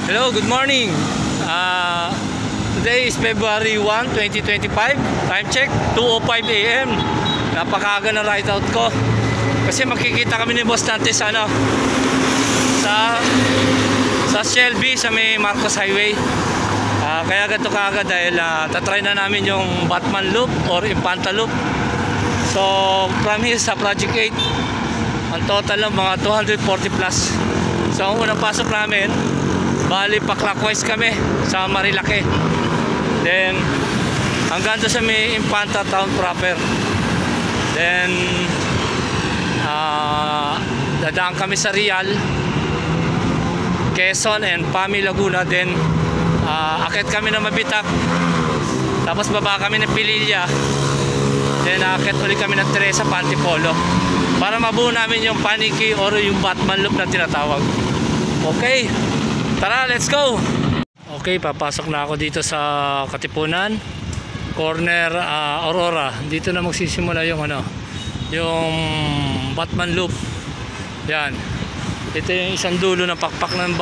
Hello, good morning. Today is February 1, 2025. Time check, 2:05 AM. Napakaaga ng ride out ko. Kasi makikita kami ni Boss Dante sa Shelby sa may Marcos Highway. Kaya ganito kaaga dahil tatry na namin yung Batman Loop or Infanta Loop. So from here sa Project 8, ang total ng mga 240 plus. So ang unang pasok namin, bali pa clockwise kami sa Marilake. Then hanggang doon sa may Infanta Town proper. Then dadaan kami sa Real, Quezon and Pami, Laguna. Then akit kami ng Mabitak, tapos baba kami ng Pililla. Then akit ulit kami ng Teresa, Pantipolo, para mabuo namin yung Paniki or yung Batman Loop na tinatawag. Okay, tara, let's go. Okay, papasok na ako dito sa Katipunan corner, Aurora. Dito na magsisimula yung yung Batman Loop. Yan, ito yung isang dulo ng pakpak ng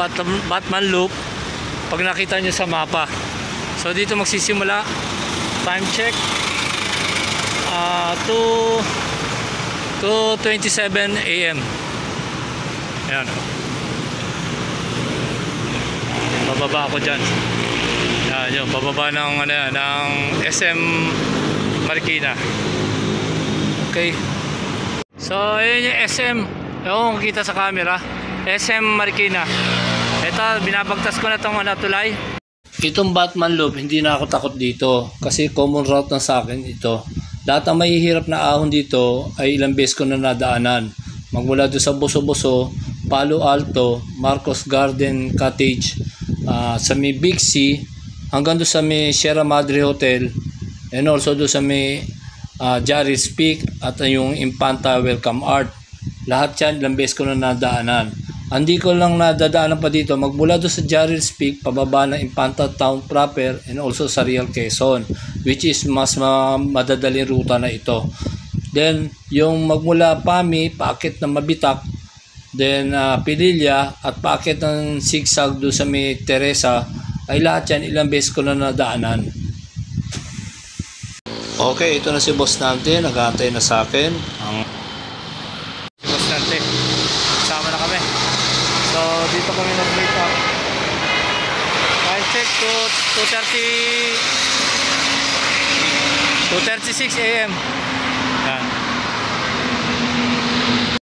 Batman Loop pag nakita nyo sa mapa. So dito magsisimula. Time check, 2:27 AM. Yan, bababa ako dyan. Yan, yung bababa ng, ng SM Marikina. Okay, so ayun yung SM. Ewan kung kita sa camera, SM Marikina. Ito, binabagtas ko na itong tulay. Itong Batman Loop, hindi na ako takot dito kasi common route na sa akin ito. Lahat ang mahihirap na ahon dito ay ilang beses ko na nadaanan. Magmula doon sa Boso-Boso, Palo Alto, Marcos Garden Cottage, sa may Big C, hanggang doon sa may Sierra Madre Hotel, and also doon sa may Jarvis Peak at yung Infanta Welcome Art. Lahat yan ilang beses ko na nadaanan. Hindi ko lang nadadaanan pa dito, magmula doon sa Jarvis Peak pababa ng Infanta Town proper and also sa Real, Quezon, which is mas madadaling ruta na ito. Then yung magmula Pami paakit ng Mabitak, then Pililla at paakit ng Sigsag doon sa may Teresa, ay lahat yan ilang beses ko na nadaanan. Okay, ito na si Boss Dante, nag-aantay na sa akin. Si Boss Dante, sama na kami. So dito kami nag-meet up. Time check, 2:36 AM. Yan,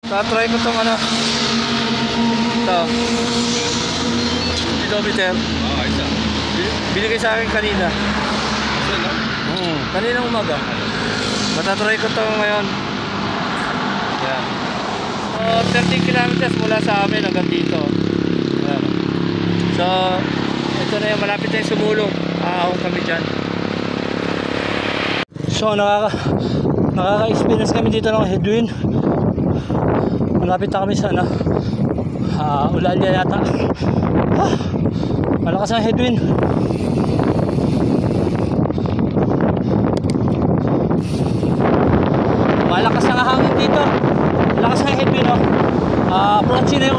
tatry ko itong ito, speedometer. Binigay sa akin kanina. Kaninang umaga. Matatry ko ito ngayon. Yan. 30 kilometers mula sa amin hanggang dito. Yan. So ito na yung malapit na yung sumulong. Aahon kami dyan. So nakaka-experience kami dito ng headwind. Malapit na kami sa Ulalia yata. Malakas ang headwind. Malakas ang hangin dito. Malakas ang headwind, approaching na yung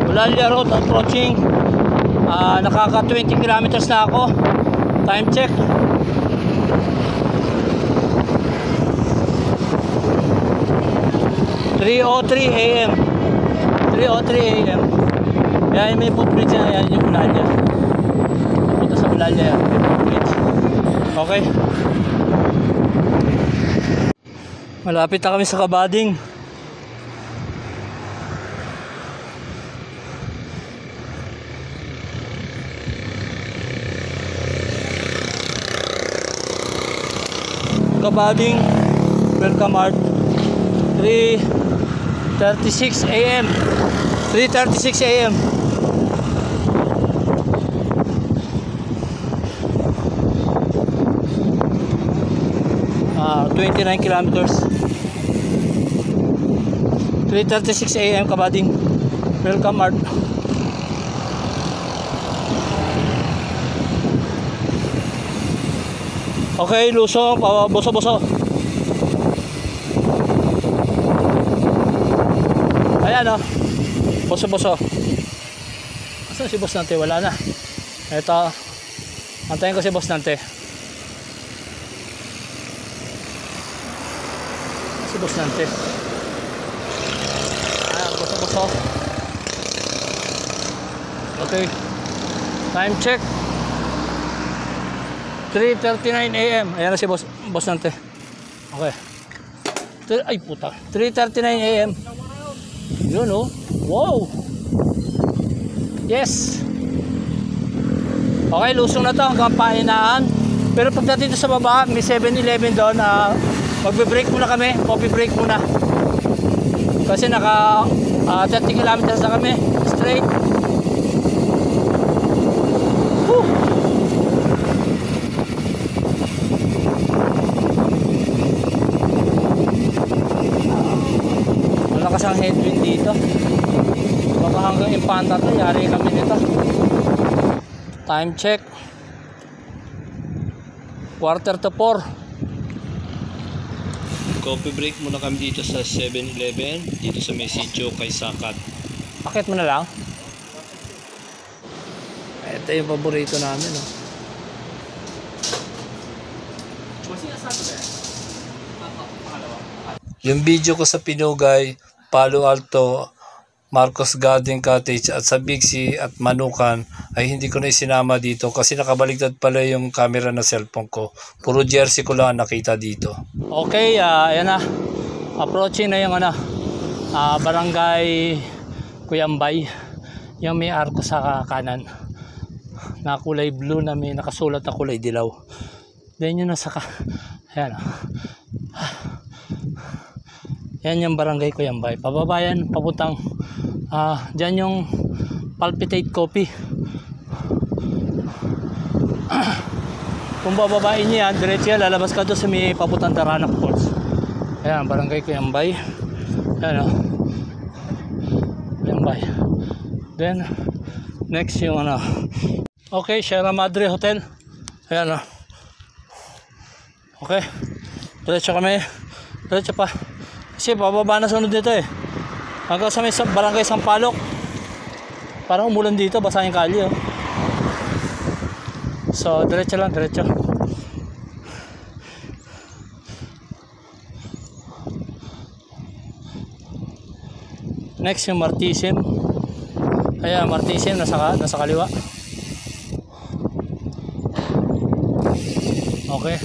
Ulalia Road, approaching. Nakaka 20 kilometers na ako. Time check, 3:03 AM. 3:03 AM. Yan, may footbridge na yan, yung Ulalia. Punta sa Ulalia yan, may footbridge. Okay, malapit na kami sa Kabading. Kabading Welcome Art, 3:36 AM. 3:36 AM. Ah, 29 kilometers. 3:36 AM Kabading Welcome Art. Okay, Lusong, Boso-Boso. Ayan, oh. Boso. Asan si Boss Nante? Wala na. Ito. Antayin ko si Boss Nante. Si Boss Nante. Boso. Okay. Time check. 3:39 AM. Ayan na si Boss Nante. Okay. Ay puta. 3:39 AM. Yun oh. Wow. Yes. Okay, lusong na to hanggang Pahinaan. Pero pagdating sa baba, may 7-Eleven doon. Magbe-break muna kami. Coffee break muna. Kasi naka 30 kilometers na kami. Straight. Woo. Malakas ang headwind dito. Baka hanggang Impanta to, yari kami nito. Time check 3:45. Coffee break muna kami dito sa 7-Eleven, dito sa Mesitio kay Sakat. Pakit mo na lang. Ito yung paborito namin, oh. Yung video ko sa Pinugay, Palo Alto, Marcos Garden Cottage at sa Big C at Manukan ay hindi ko na isinama dito kasi nakabaligtad pala yung camera na cellphone ko. Puro jersey ko lang nakita dito. Okay, ayan na. Approaching na yung barangay Cuyambay. Yung may arko sa kanan. Na kulay blue na may nakasulat na kulay dilaw. Then yun nasa ayan. Yan yung barangay Cuyambay. Pababayan, papuntang dyan yung Palpitate Coffee. Kung bababain niya yan, diretso yan, lalabas ka doon sa may papuntang Taranac Falls. Ayan, barangay Cuyambay. Ayan o. Cuyambay. Then, next yung okay, Sierra Madre Hotel. Ayan o. Okay. Diretso kami. Diretso pa. Kasi bababa na sunod dito eh. Hanggang sa may barangay Sampaloc. Parang umulan dito, basa yung kalye oh. So, diretso lang, diretso. Next yung Martisim. Ayan, Martisim nasa kaliwa. Okay.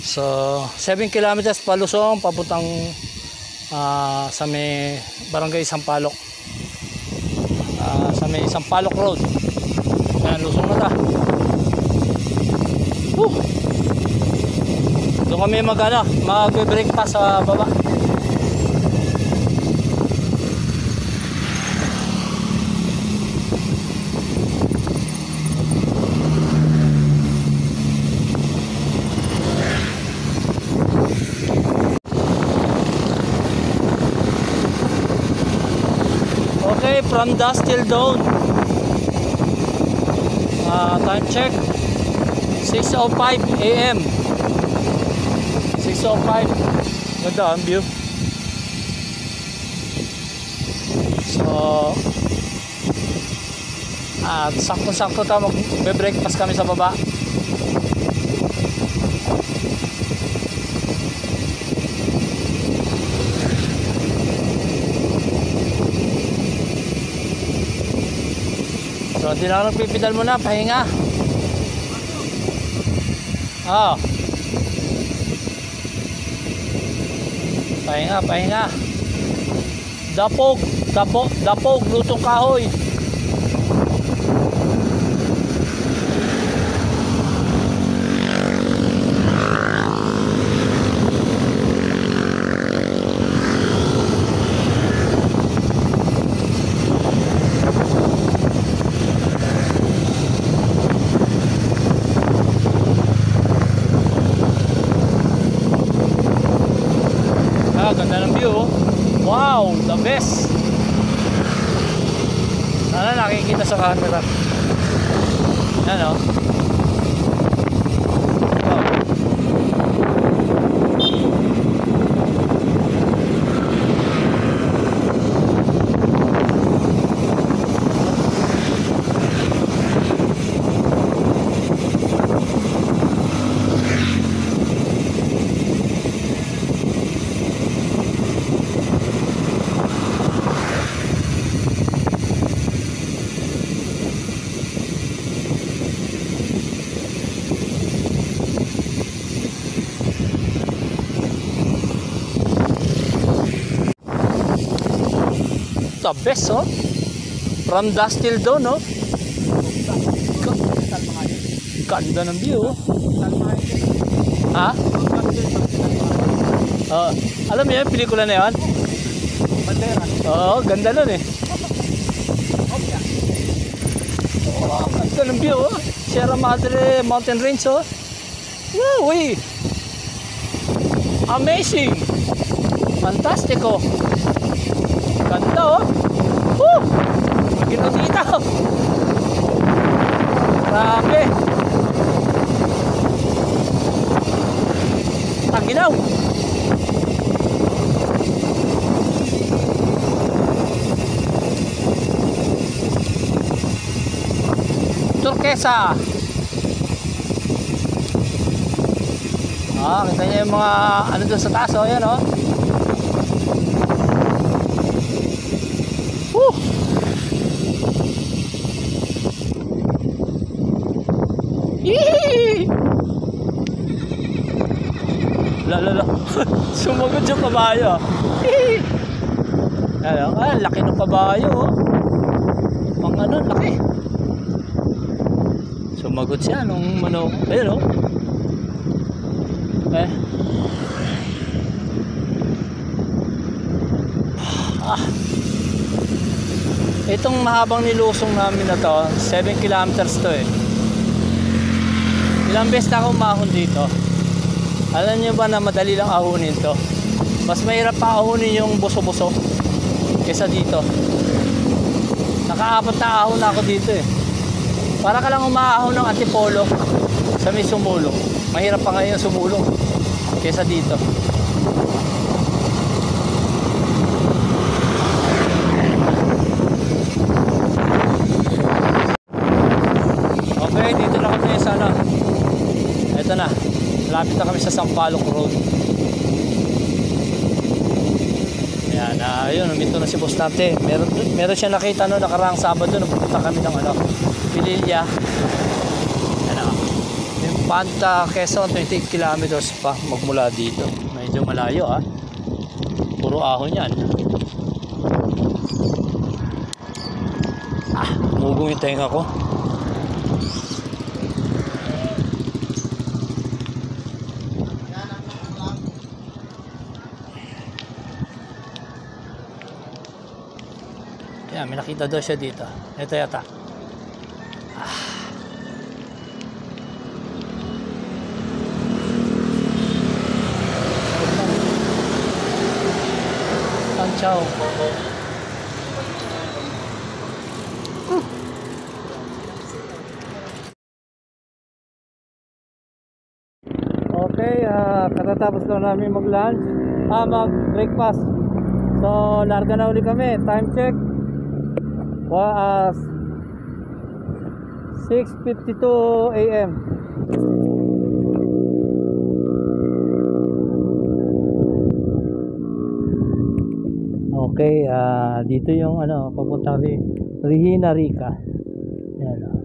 So, 7 kilometers palusong papuntang sa may barangay Sampaloc. Sa may Sampaloc Road. Ayan, lusong na ta. Doon kami mag-breakfast sa baba. Okay, from dusk till dawn. Time check 6:05 AM. 6:05. Ganda ang view. So sakto-sakto tayo magbe-breakfast kami sa baba. So, hindi na ako nagpipidal muna, pahinga. Pahinga. Dapog, lutong kahoy. Ganda ng view. Wow, the best. Sana nakikita sa camera. Yan o. the best, oh. From dusk till dawn, no? Ganda ng view, oh. Ha? Alam mo yan, pelikula na yan? Oo, ganda nun eh. Oh, ganda ng view, oh. Sierra Madre Mountain Range, oh. Wow, amazing. Fantastico. Ganda, oh. Woo! Magkita-kita. Grabe. Tanginaw. Turquesa. Kita niyo yung mga ano doon sa taas, oh, yan, oh. Woo! Yee! La. Sumagot yung kabayo. Yee! Laki ng kabayo, oh. Pang ano, laki. Sumagot siya nung manok. Ayun, oh. Itong mahabang nilusong namin na to, 7 kilometers to eh. Ilang beses na akong umahon dito. Alam nyo ba na madali lang ahunin to? Mas mahirap pa ahunin yung buso-buso kesa dito. Nakaapat na ahon na ako dito eh. Para ka lang umaahon ng antipolo sa may sumulong. Mahirap pa ngayon sumulong kesa dito. Okay, dito na kami sa ano. Ito na. Malapit na kami sa Sampaloc Road. Ayan, ayun, uminto na si Boss Nate. Meron siya nakita no nakaraang Sabado nung pupunta kami ng ano, Pililla. Panta, Quezon, 28 kilometers pa magmula dito. Medyo malayo, ah. Puro ahon yan. Mugong yung tenga ko. Yan, may nakita daw siya dito. Ito yata. Ciao. Okay, katatapos na namin mag-lunch, mag-breakfast. So, larga na uli kami. Time check. 6:52 AM. Okay, dito yung ano, papunta Regina Rica. Ayan, oh.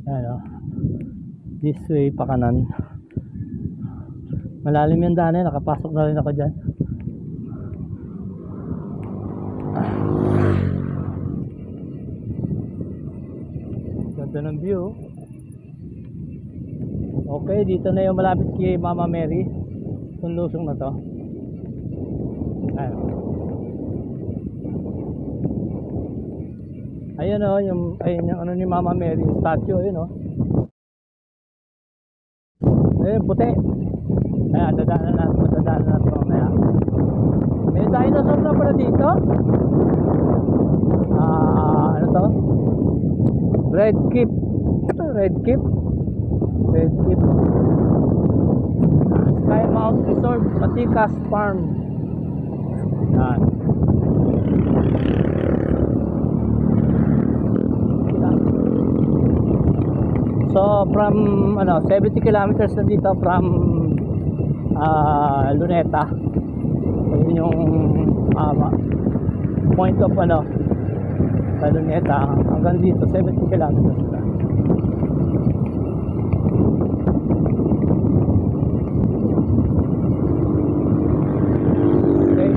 Ayan, oh. This way pa kanan. Malalim yung daan, nakapasok na rin ako dyan. Ganda ng view. Okay, dito na yung malapit kay Mama Mary. Itong lusong na to. Ayun o, yung ano ni Mama Mary, yung statue, ayun o. Ayun, puti. Ayan, dadaanan natin mamaya. May dinosaur na pala dito. Ano to? Red Keep. Ito, Red Keep. Sky Mount Resort, Maticas Farm. Yan. So from 70 kilometers na dito from Luneta. Yun yung point of sa Luneta hanggang dito 70 kilometers na. Okay,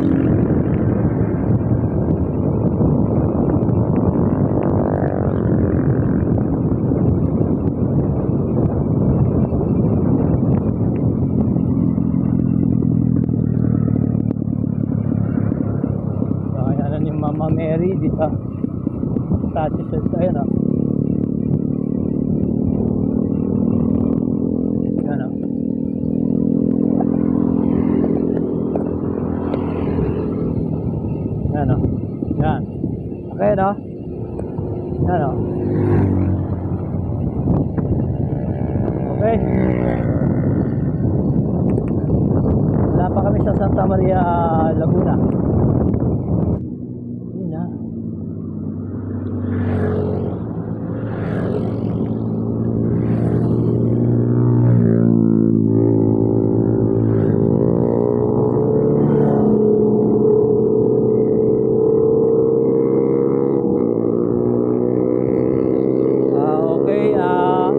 Mount Mary dito. Statues. Ayan o. Ayan o. Ayan o. Ayan. Okay no? Ayan o. Okay. Wala pa kami sa Santa Maria, Laguna. Yun na.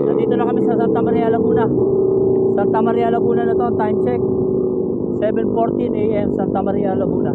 Nandito na kami sa Santa Maria, Laguna. Santa Maria, Laguna na to. Time check 7:14 AM, Santa Maria, Laguna.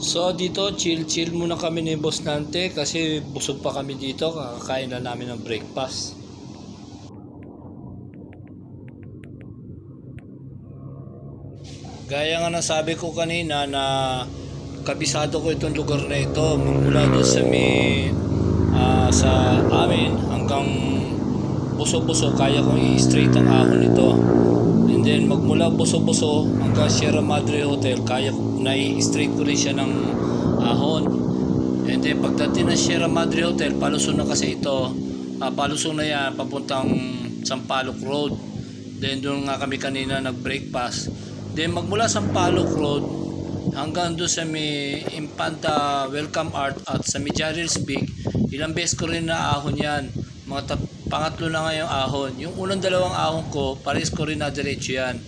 So dito chill muna kami ni Boss Nante kasi busog pa kami dito, kakakain na namin ng breakfast. Gaya nga nasabi ko kanina na kabisado ko itong lugar na ito, mula doon sa amin hanggang Buso-Buso, kaya kong i-straight ang ahon nito. And then magmula Buso-Buso hanggang Sierra Madre Hotel, kaya na-i-straight ko rin siya ng ahon. And then pagdating ng Sierra Madre Hotel, palusong na kasi ito. Palusong na yan papuntang Sampaloc Road. Then doon nga kami kanina nag-breakfast. Then magmula Sampaloc Road hanggang doon sa may Infanta Welcome Art at sa may Jarrell's Peak, ilang beses ko rin na ahon yan. Pangatlo na ngayong ahon. Yung unang dalawang ahon ko, pares ko rin na diretso yan.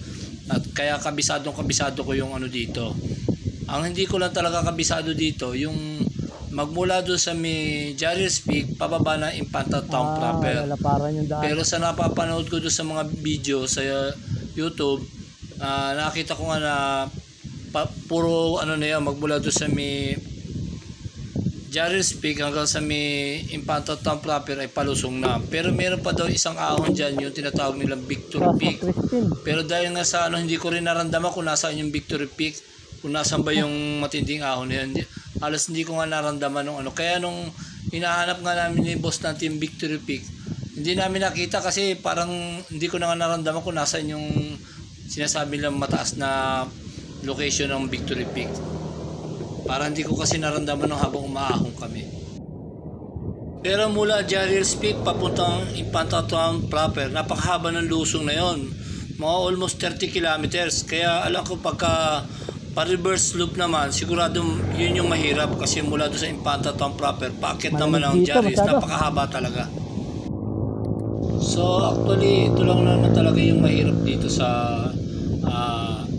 At kaya kabisado ko yung ano dito. Ang hindi ko lang talaga kabisado dito, yung magmula doon sa may Jarrell's Peak, pababa na Infanta Town proper. Pero sa napapanood ko doon sa mga video sa YouTube, nakita ko nga na puro ano na yan, magmula doon sa may Jarrell's Peak hanggang sa may Infanta Town proper ay palusong na. Pero meron pa daw isang ahon dyan, yung tinatawag nilang Victory Peak. Pero dahil nga sa ano, hindi ko rin naramdaman kung nasaan yung Victory Peak, kung nasaan ba yung matinding ahon na yan. Halos hindi ko nga naramdaman nung ano. Kaya nung hinahanap nga namin ni Boss natin yung Victory Peak, hindi namin nakita kasi parang hindi ko na nga naramdaman kung nasaan yung sinasabi lang mataas na location ng Victory Peak. Parang hindi ko kasi naramdaman nung habang umaahon kami. Pero mula Jarrell's Peak papuntang Infanta Town proper, napakahaba ng lusong na yon, mga almost 30 kilometers. Kaya alam ko pagka pa-reverse loop naman, sigurado yun yung mahirap kasi mula doon sa Infanta Town proper, paakit naman ang Jarrell's, napakahaba talaga. So actually, ito lang naman talaga yung mahirap dito sa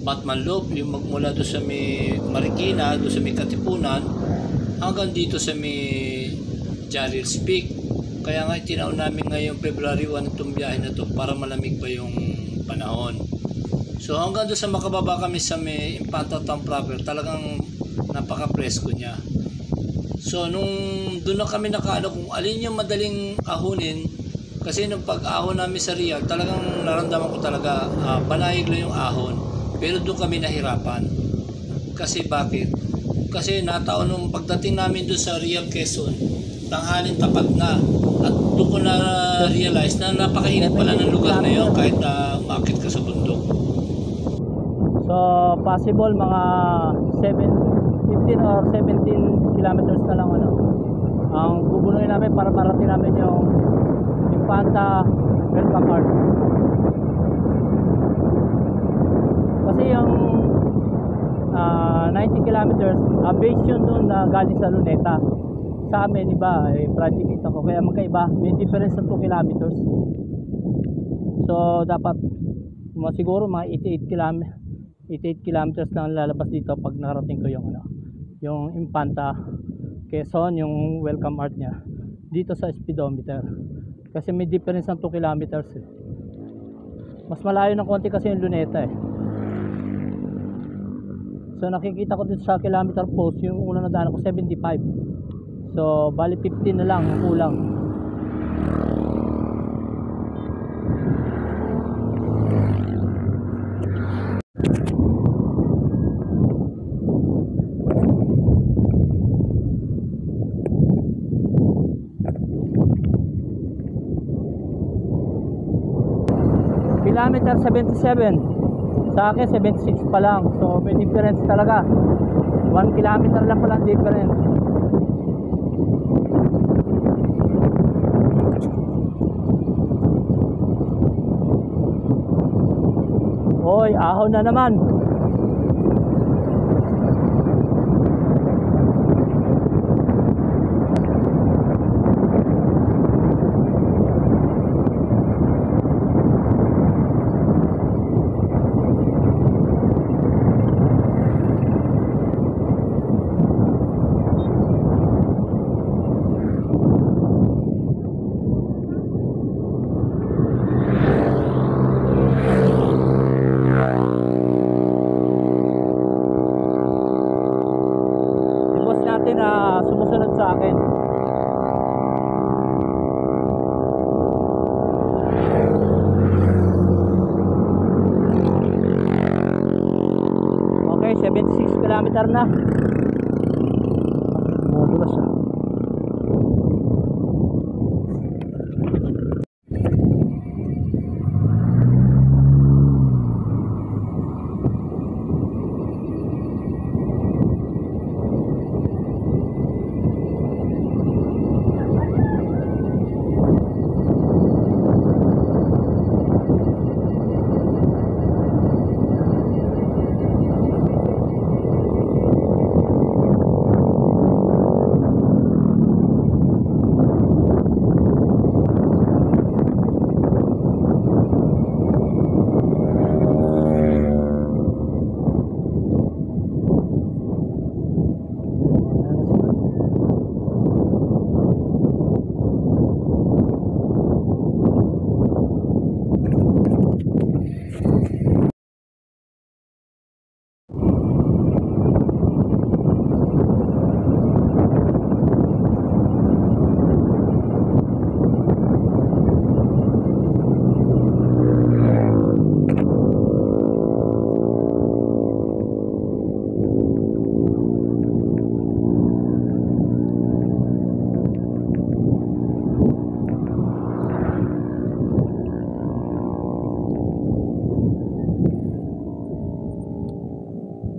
Batman Loop, yung magmula doon sa may Marikina, doon sa may Katipunan, hanggang dito sa may Jarrell's Peak. Kaya nga itinaon namin ngayong February 1 itong biyahe na to para malamig pa yung panahon. So hanggang doon sa makababa kami sa may Infanta Town proper, talagang napaka-presko niya. So nung doon na kami nakaano kung alin yung madaling ahonin, kasi nung pag-ahon namin sa Real, talagang naramdaman ko talaga panayig lang yung ahon. Pero doon kami nahirapan. Kasi bakit? Kasi nataon nung pagdating namin doon sa Real Quezon, tanghalin tapat na. At doon ko na-realize na napakainit pala ng lugar na yun kahit na umakit ka sa bundok. So possible mga 15 or 17 kilometers na lang ano ang bubunuin namin para marating namin yung Infanta Welcome Art. Kasi yung 90 kilometers base yun doon na galing sa Luneta. Sa amin iba project ito ko, kaya magkaiba, may difference sa 2 kilometers. So dapat siguro mga 88 kilometers lang lalabas dito pag nakarating ko yung yung Infanta Quezon, yung Welcome Art niya. dito sa speedometer. Kasi may difference ng 2 kilometers eh. Mas malayo ng konti kasi yung Luneta eh. So nakikita ko dito sa kilometer post, yung una na daan ko 75. So bali 15 na lang yung kulang. Kilometer 77. Sa akin 76 pa lang. So may difference talaga. 1 kilometer lang pala difference. Hoy, ahon na naman. Na sumusunod sa akin. Okay, 76 kilometer na. Madulas siya.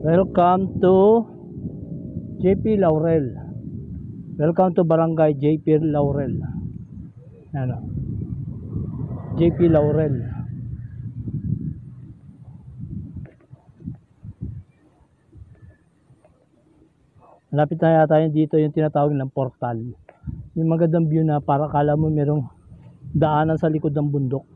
Welcome to JP Laurel. Welcome to Barangay JP Laurel. Ano? JP Laurel. Malapit na yata yun dito yung tinatawag ng portal. Yung magandang view na para kala mo merong daanan sa likod ng bundok.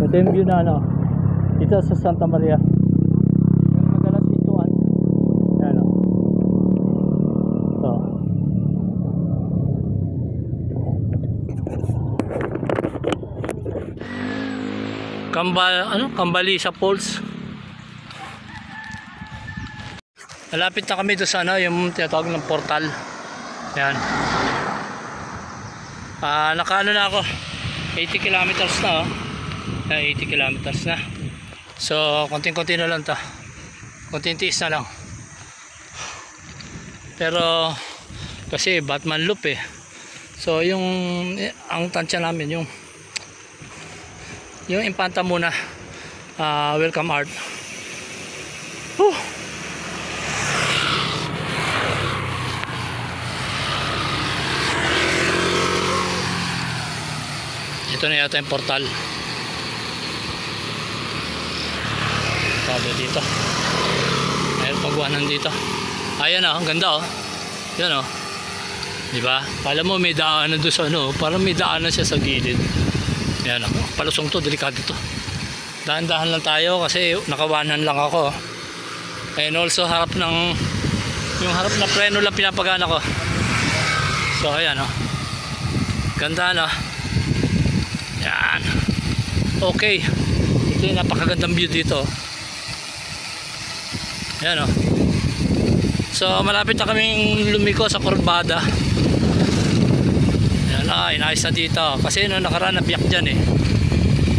Ito yung view na ano, dito sa Santa Maria. Yung madalas ituan. Ayan o. Ito. Kambalisa Falls. Malapit na kami doon sa ano, yung tinatawag ng portal. Ayan. Nakaano na ako. 80 kilometers na oh. 80 kilometers na. So konting-konti na lang to. Konting tiis na lang. Pero kasi Batman loop eh. So yung ang tansya namin yung Impanta muna. Welcome Art. Whew. Ito na yata yung portal. Sabi dito. Mayroon pagwanan dito. Ayan ang ganda Yan Di ba? Kala mo may daanan doon sa parang may daanan siya sa gilid. Yan palusong to, delikado to. Dahan-dahan lang tayo kasi nakawanan lang ako. And also yung harap na preno lang pinapagana ko. So ayan Ganda Yan. Okay. Ito yung napakagandang view dito. Yan So malapit na kaming lumiko sa kurbada. Yan inayos na dito. Kasi nakaraan nabiyak dyan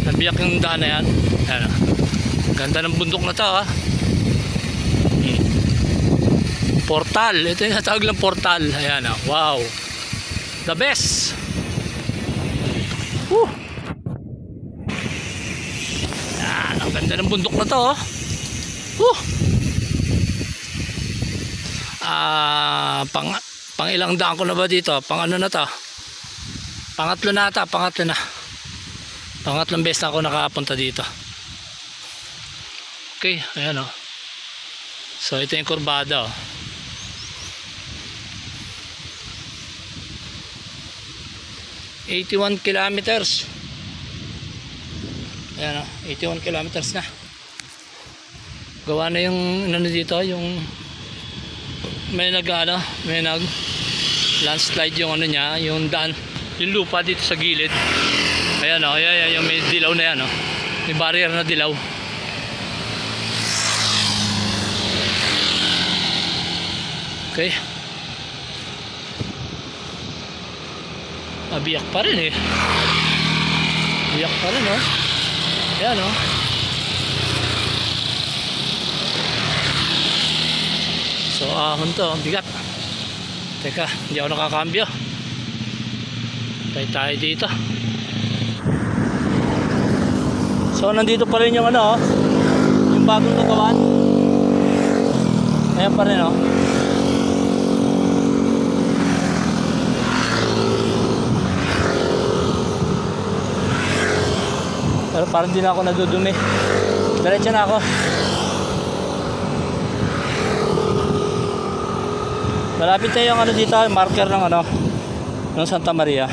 nabiyak yung daan na yan. Yan Ganda ng bundok na to Portal. Ito yung natawag lang portal. Ayan wow. The best. Woo. Yan ang ganda ng bundok na to Woo. Pang ilang daan ko na ba dito? Pang ano na to? Pangatlo na ata. Pangatlong beses na ako nakapunta dito. Okay, ayan So ito yung kurbada 81 kilometers. Ayan 81 kilometers na. Gawa na yung dito, yung may nag landslide yung niya, yung daan, yung lupa dito sa gilid. Ayan ayan yung may dilaw na yan may barrier na dilaw. Okay. Biyak pa rin biyak pa rin Ayan So ahon to, bigat. Teka, hindi ako nakakambyo. Tayo dito. So nandito pa rin yung yung bagong nagawan. Ayan pa rin Pero parang di na ako nadudumi. Diretso na ako. Malapit na yung dito, marker ng ng Santa Maria.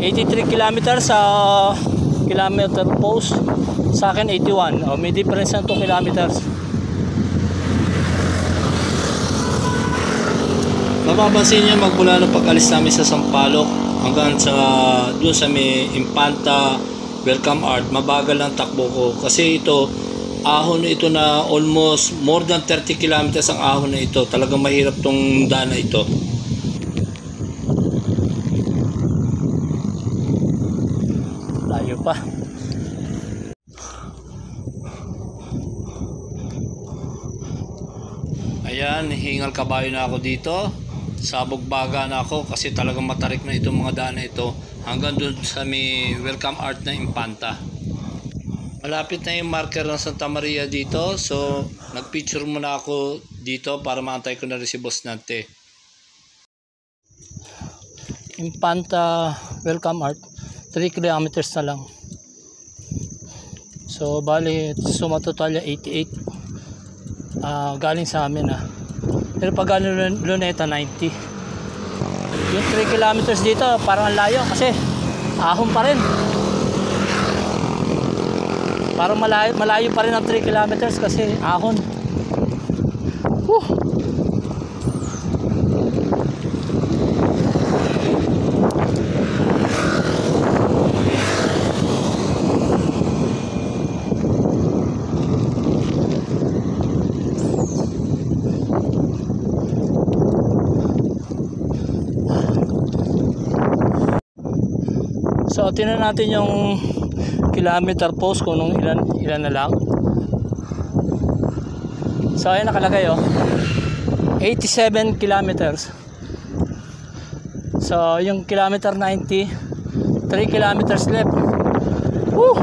...83 kilometers sa kilometer post. Sa akin 81. May difference ng 2 kilometers. Mapapansin niyo magmula ng pag-alis namin sa Sampaloc hanggang sa doon sa may Impanta Welcome Art, mabagal ang takbo ko kasi ito ahon ito na almost more than 30 kilometers ang ahon na ito. Talagang mahirap tong daan na ito. Layo pa. Ayan, hingal kabayo na ako dito. Sabog baga na ako kasi talagang matarik na itong mga daan na ito hanggang doon sa may Welcome Art na Impanta. Malapit na yung marker ng Santa Maria dito, so nagpicture muna ako dito para maantay ko na rin si Boss Nante. Impanta Welcome Art 3 kilometers na lang. So bali sumatotal 88 galing sa amin pero pag galing Luneta 90. Yung 3 kilometers dito parang ang layo kasi ahon pa rin. Parang malayo pa rin ang 3 kilometers kasi ahon. So tingnan natin yung kilometer post kung nung ilan na lang. So ayan nakalagay 87 kilometers. So yung kilometer 90, 3 kilometers left. Woo!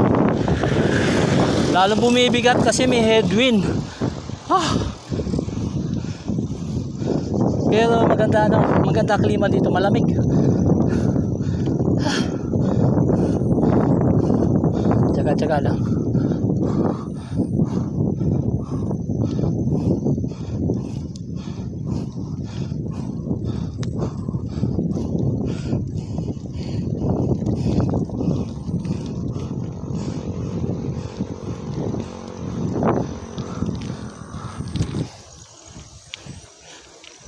Lalo bumibigat kasi may headwind. Pero maganda klima dito, malamig. Tsaga lang.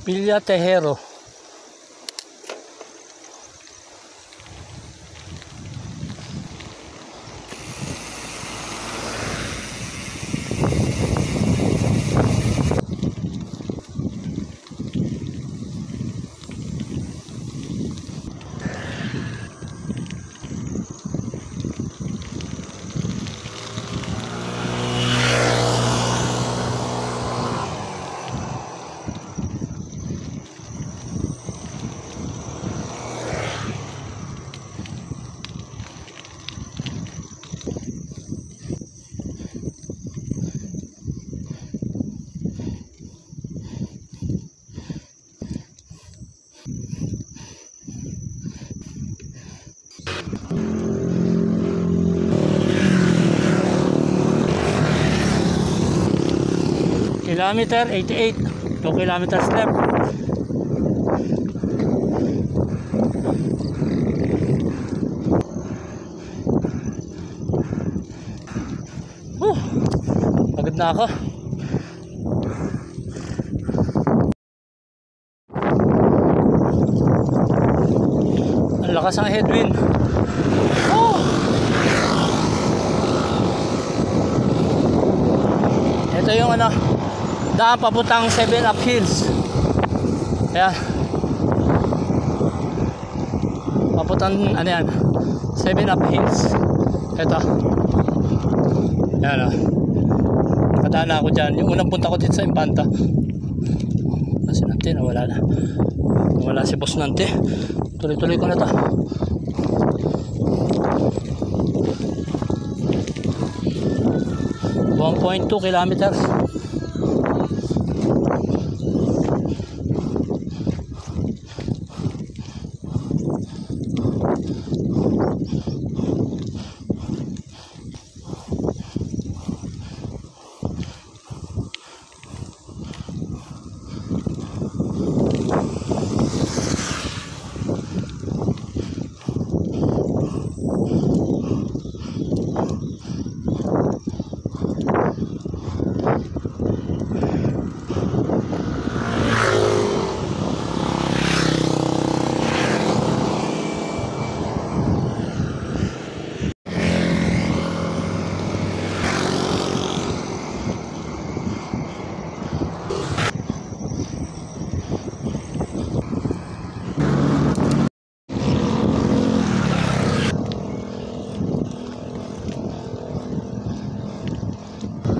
Villa Tejero. Kilometer 88, 2 kilometers left. Pagod na ako. Ang lakas ng headwind. Ito yung daan papuntang 7 Up Hills. Ayan. Papuntang 7 Up Hills. Ito. Ayan Nakadaan na ako dyan. Yung unang punta ko dito sa Impanta. Kasi Nante, nawala na. Nawala si Boss Nante. Tuloy-tuloy ko na to. .2 kilometers.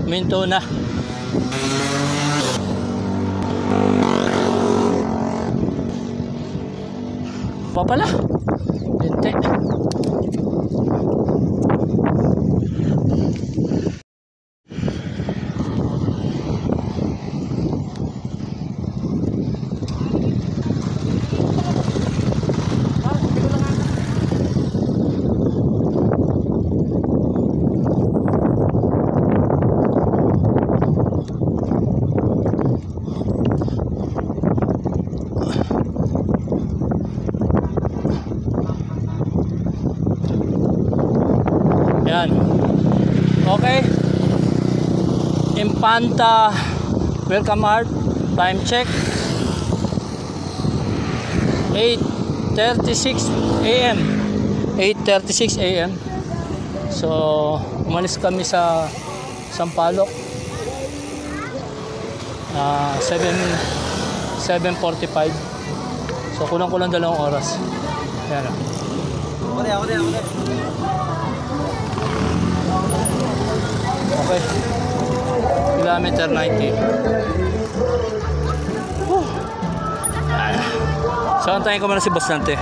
Minto na. Pa pala. Hindi. Yan. Okay. Impanta Welcome Mart. Time check 8:36 AM. 8:36 AM. So, umalis kami sa Sampaloc 7:45. So, kulang-kulang 2 oras. Yan. Okay. kilometer 90. So, antayin ko muna si Boss Dante.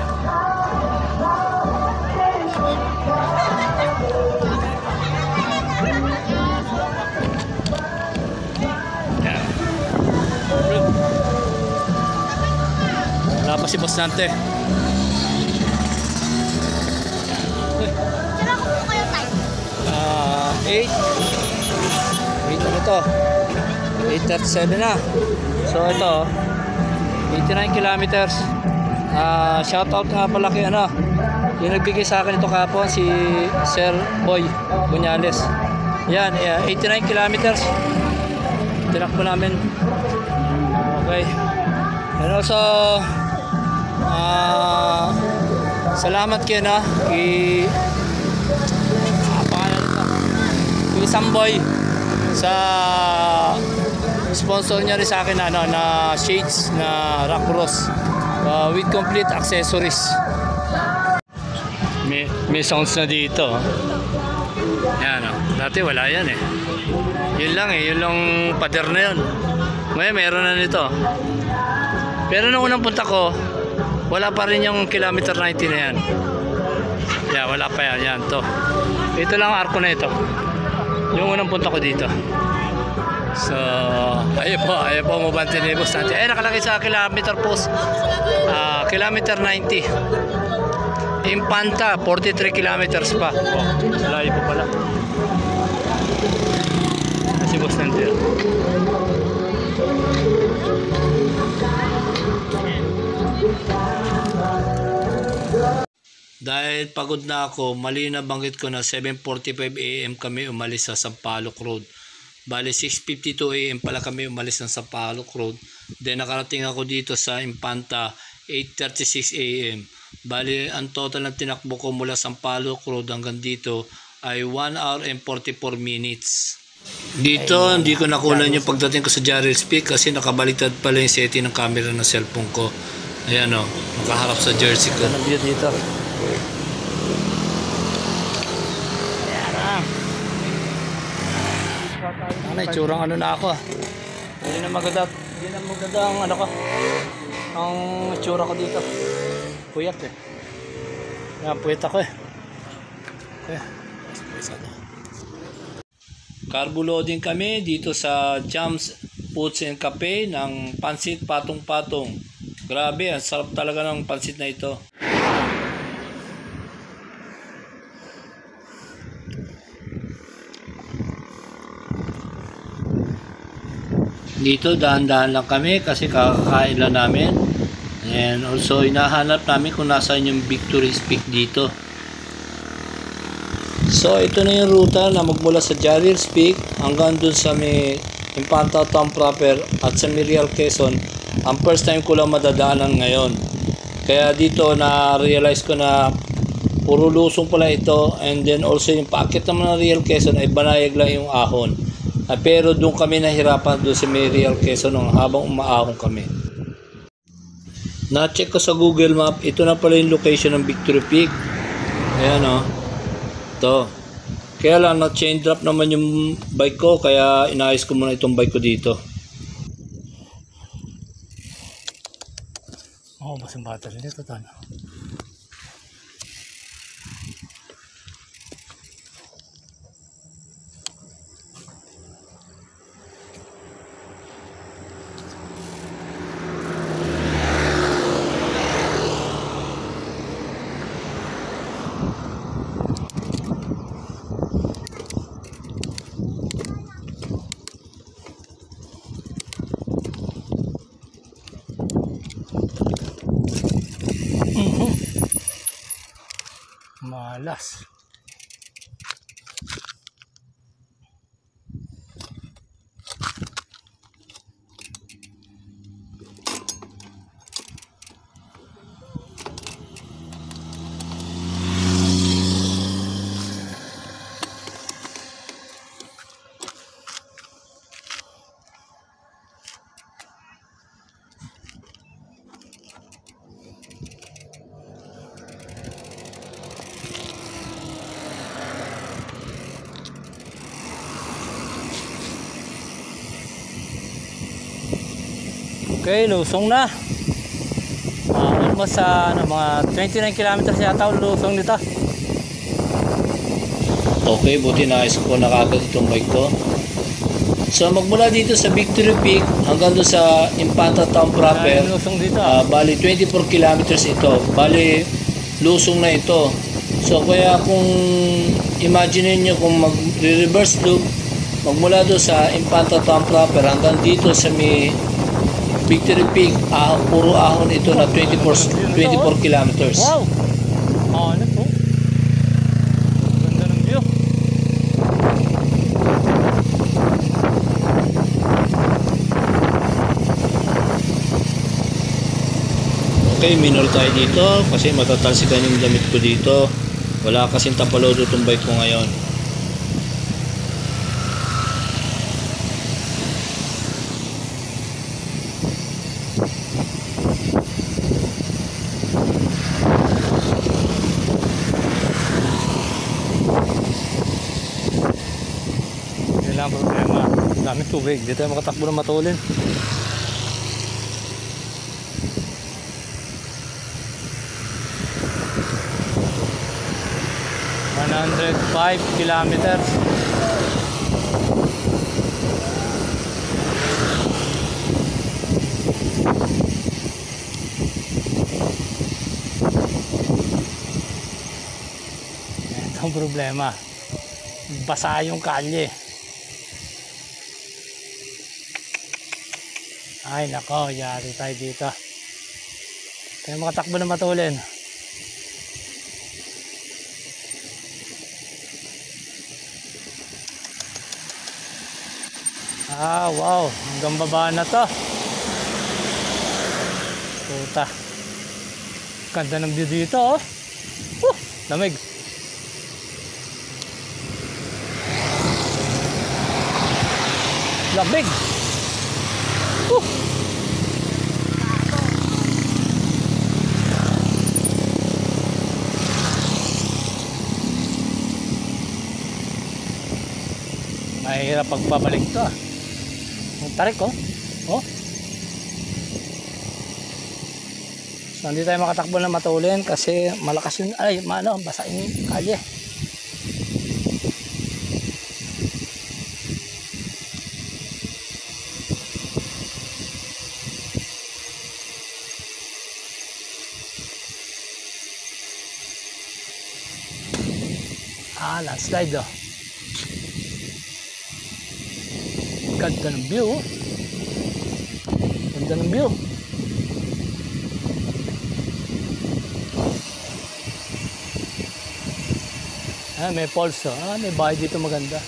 Wala pa si Boss Dante. Kailan ko po kayo tayo? 8 na ito. 8:37 na. So ito 89 kilometers. Shout out nga pala kay yung nagbigay sa akin ito kahapon, si Sir Boy Bunyales. Yan, 89 kilometers tinakbo namin. Okay, and also salamat kayo kay Samboy sa sponsor niya rin sa akin na shades na Rock Bros with complete accessories. May sounds na dito. Yan dati wala yan yun lang pader na yun. Ngayon meron na nito, pero nung unang punta ko wala pa rin yung kilometer 90 na yan. Wala pa yan to. Ito lang ang arko na ito yung unang punta ko dito. So ayun po mabante ni Boss Dante. Nakalagay sa kilometer post kilometer 90. Impanta 43 kilometers pa. Layo po pala. Si Boss Dante. Dahil pagod na ako, mali na banggit ko na 7:45 AM kami umalis sa Sampaloc Road. Bali 6:52 AM pala kami umalis ng Sampaloc Road. Then nakarating ako dito sa Impanta 8:36 AM. Bali ang total ng tinakbo ko mula Sampaloc Road hanggang dito ay 1 hour and 44 minutes. Dito hindi ko nakunan yung pagdating ko sa Jarrell's Peak kasi nakabaliktad pala yung setting ng camera ng cellphone ko. Ayan nakaharap sa jersey ko. Ano view dito? Itsurang na ako Hindi na maganda ang ang itsura ko dito. Puyat puyat ako Carbo loading kami dito sa Jams Foods and Cafe ng pansit patong-patong. Grabe, ang sarap talaga ng pansit na ito. Dito dahan-dahan lang kami kasi kakakain lang namin. And also hinahanap namin kung nasaan yung Victory's Peak dito. So ito na yung ruta na magmula sa Jarrell's Peak hanggang dun sa may Impanta Town proper at sa Mirial, Quezon. Ang first time ko lang madadaanan ngayon. Kaya dito na-realize ko na puro lusong pala ito, and then also yung paakit naman ng Real Quezon ay banayag lang yung ahon. Pero doon kami nahirapan doon sa Mirial, Quezon habang umaahon kami. Na-check ko sa Google Map, ito na pala yung location ng Victory Peak. Ayan ito. Kaya lang na-chain drop naman yung bike ko, kaya inayos ko muna itong bike ko dito. Basang battery nito tano. Malas. Okay, lusong na. Almost sa mga 29 kilometers yata ang lusong nito. Okay, buti na ayos ko na kagad itong bike ko. So magmula dito sa Victory Peak hanggang doon sa Infanta Town proper, Lusong dito. bali 24 kilometers ito. Bali lusong na ito. So kaya kung imagine niyo kung mag-reverse loop magmula doon sa Infanta Town proper hanggang dito sa may Victory Peak, puro ahon ito na 24 kilometers. Wow! Ano po? Ganda ng view. Okay, minor tayo dito kasi matatalsikan yung damit ko dito. Wala kasing tapalodo itong bike ko ngayon. Yun lang ang problema. Daming tubig. Dito tayo makatakbo ng matulin. ...105 kilometers. Ito ang problema. Basa yung kalye. Ay nako, yari tayo dito. Tayo makatakbo ng matulin. Wow, hanggang baba na to. Puta. Ganda ng view dito, oh. Lamig. Lamig. Mahirap pagpabalik to, ah. Ang tarik, oh. Oh. So hindi tayo makatakbo ng matulin kasi malakas yun. Ay, basa yung kalye. Landslide, oh. Ganda ng view, oh. Ganda ng view. May falls, oh. May bahay dito maganda.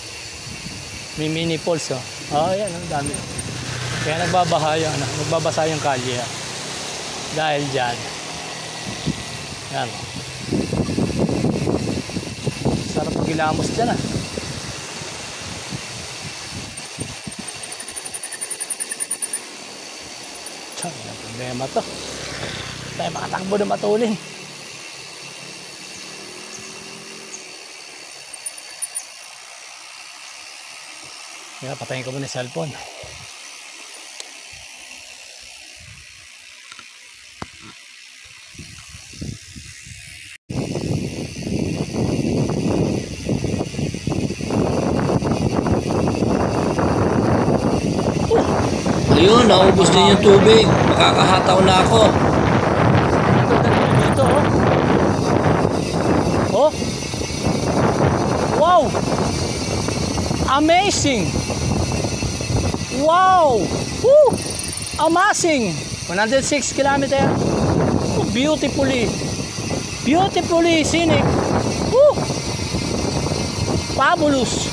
May mini falls, oh. Yan, ang dami. Kaya nagbabasa yung kalye, ah. Dahil dyan. Yan, oh. Sarap pag-ilamos dyan, ah. Tiyan, ang problema to. Tayo makatakbo na matulin. Kaya patayin ko muna yung cellphone. Ayun, naubos din yung tubig. Makakahataw na ako. Dito, oh. Wow! Amazing! Wow! Woo! Amazing! 106 kilometer. Beautifully scenic. Woo! Fabulous!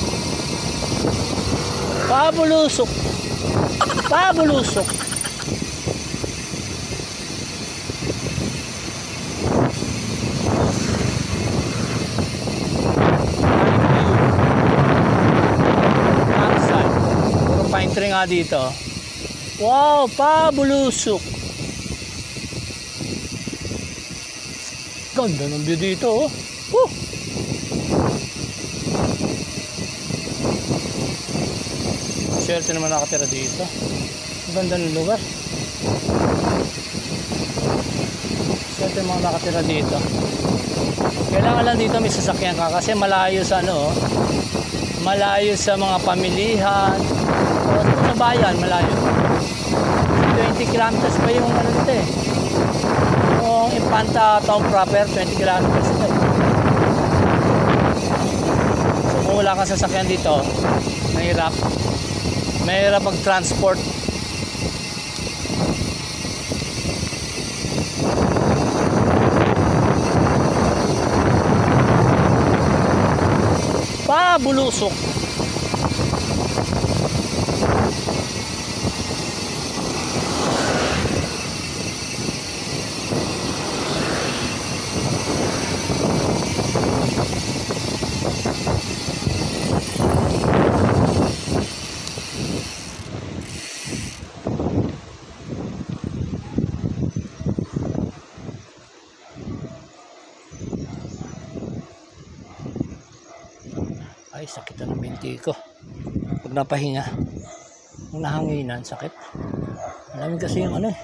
Pine tree nga dito. Wow, pabulusok. Ganda ng view dito, oh. Swerte naman nakatira dito. Ganda ng lugar. So ito yung mga nakatira dito. Kailangan lang dito may sasakyan ka kasi malayo sa ano, malayo sa mga pamilihan. O sa bayan, malayo. 20 kilometers pa yung ano dito eh. Yung Infanta town proper, 20 kilometers ito eh. So kung wala kang sasakyan dito, mahirap. Mahirap mag-transport. Bulusok. Ay, sakit na ng binti ko. Pag napahinga, kung nahanginan, sakit. Malamig kasi yung ano eh.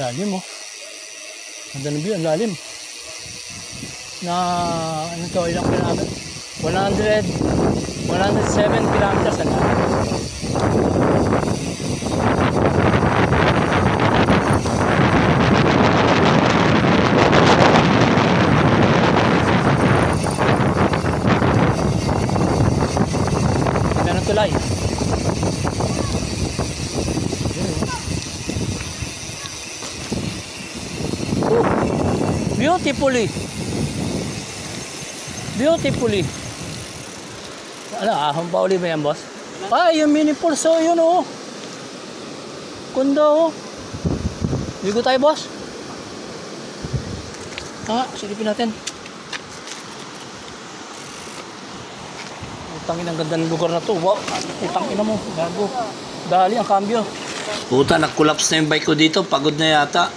Lalim oh. Ang view, ang lalim. Na, ano to, ilang kilometers? 107 kilometers ang lalim. Tulay. Beautifully. Beautifully. Ano, ahon pa uli ba yan, boss? Ay, yung mini pulso, yun oh. Kundo oh. Bigo tayo, boss. Silipin natin. Tangin ang ganda ng lugar na to. Wow, utang ina mo, gago. Dali ang cambio. Puta, nag-collapse na yung bike ko dito. Pagod na yata.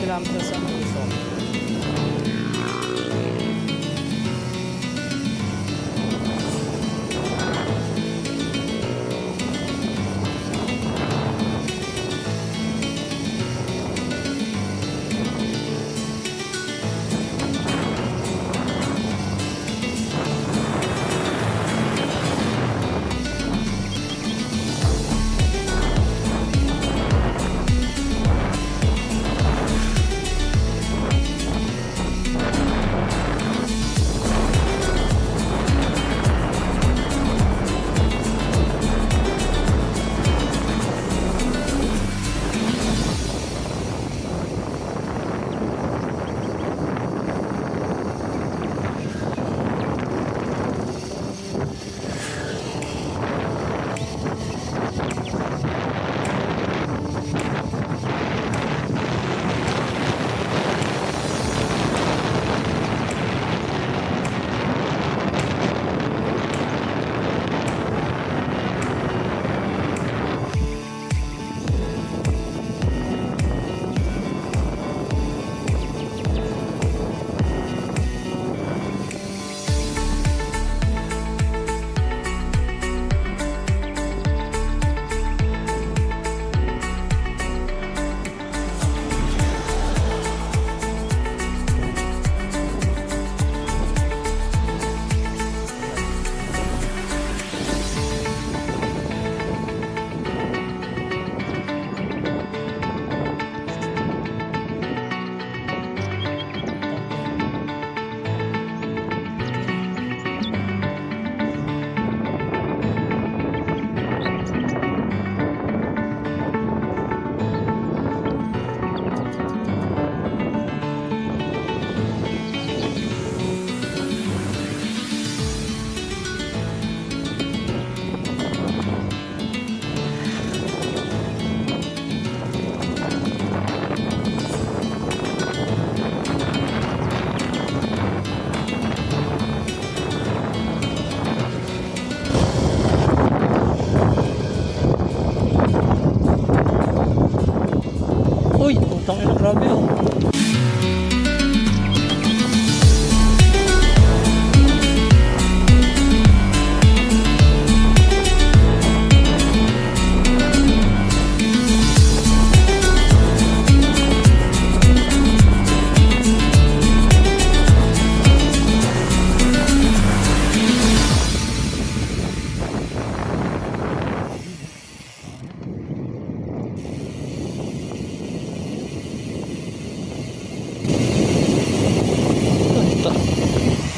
Kilometers ang Luzon.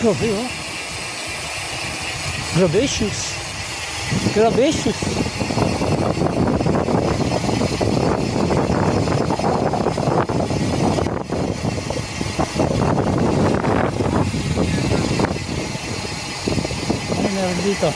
Grabe oh. Gracious. Gracious. Ano meron dito?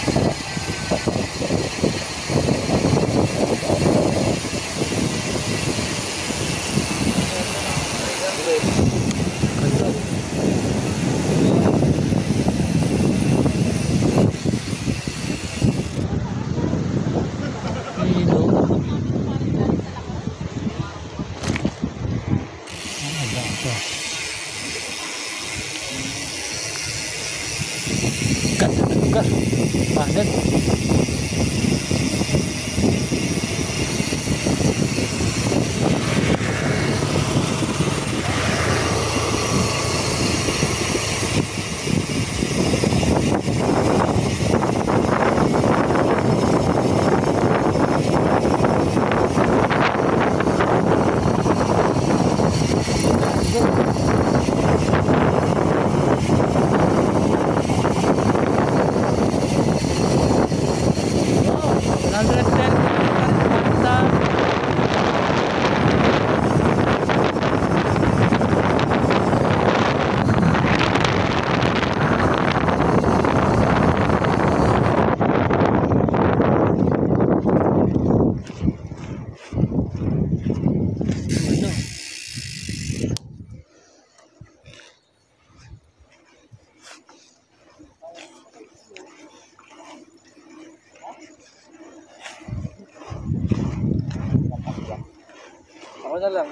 Ganda ng lugar. Pagan. Ako na lang.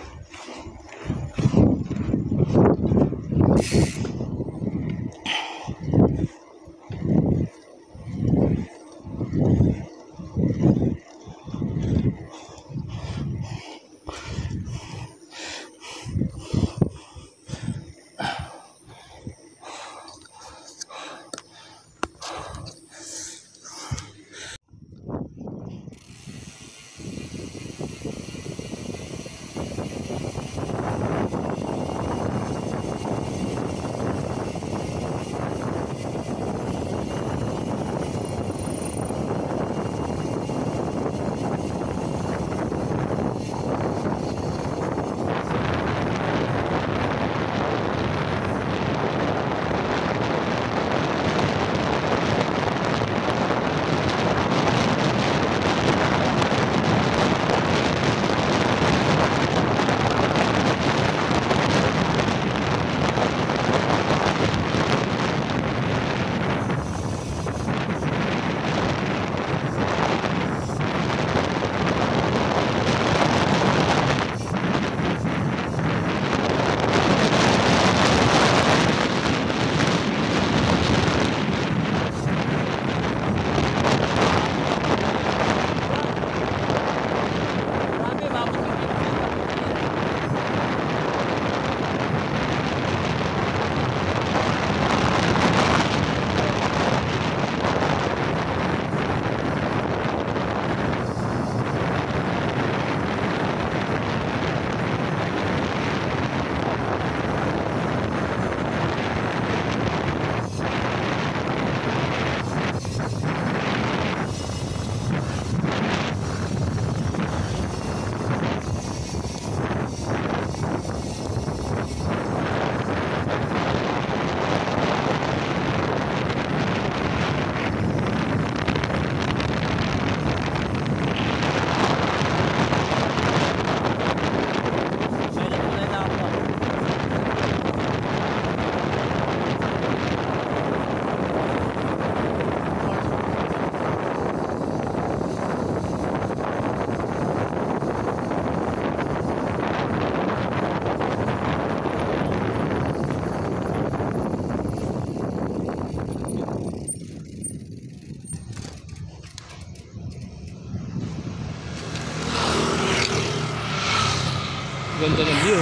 Ganda ng view.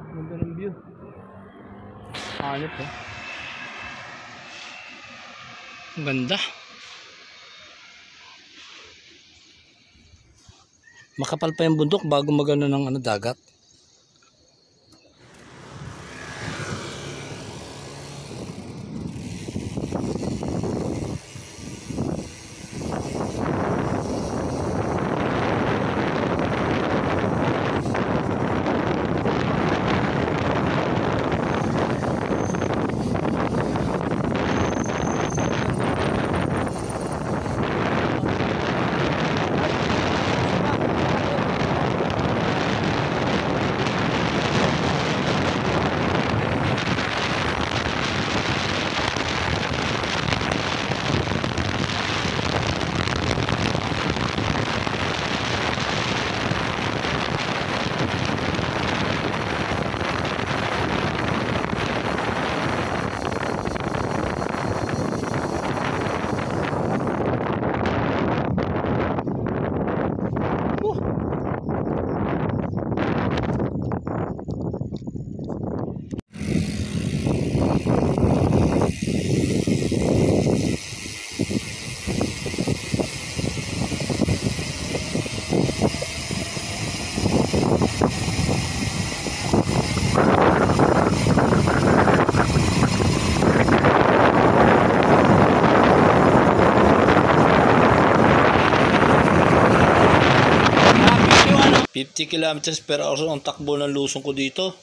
Ganda ng view. Hanip eh. Ang ganda. Makapal pa yung bundok bago magano ng dagat. 50 kilometers per hour ang takbo ng lusong ko dito.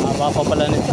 Haba pa pala nito.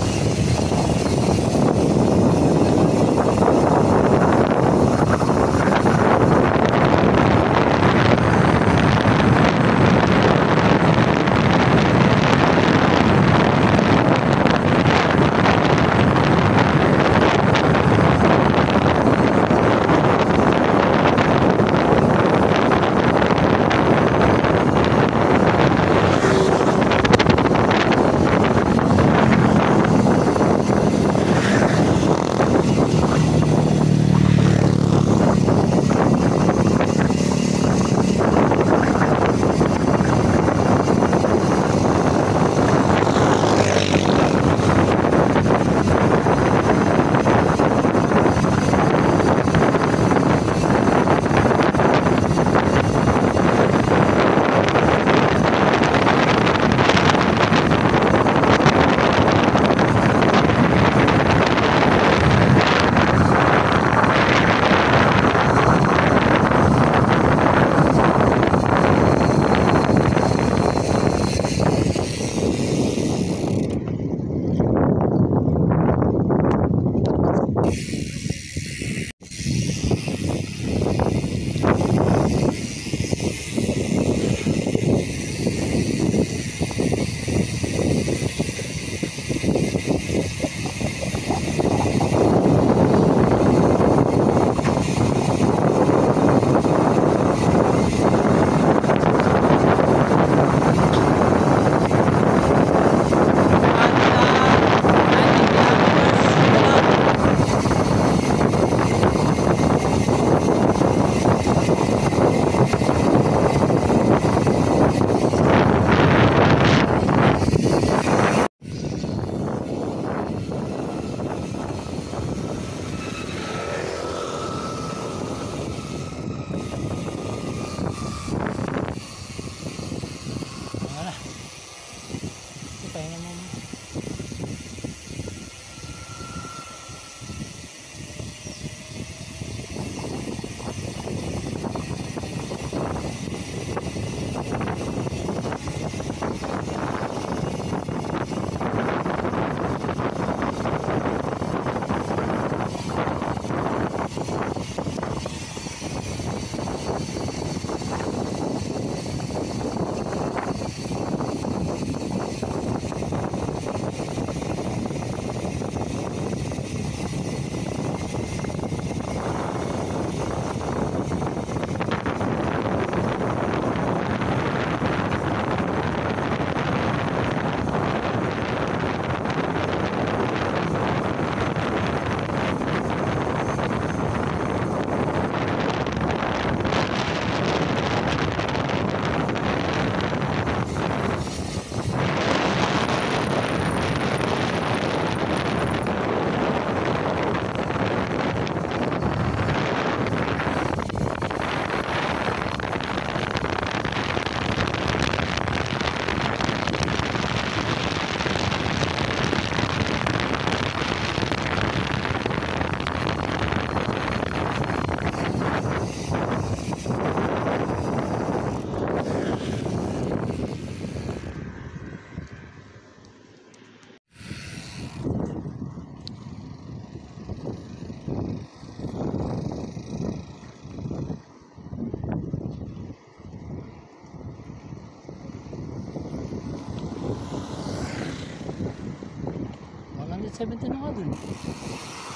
$170 na nga dun.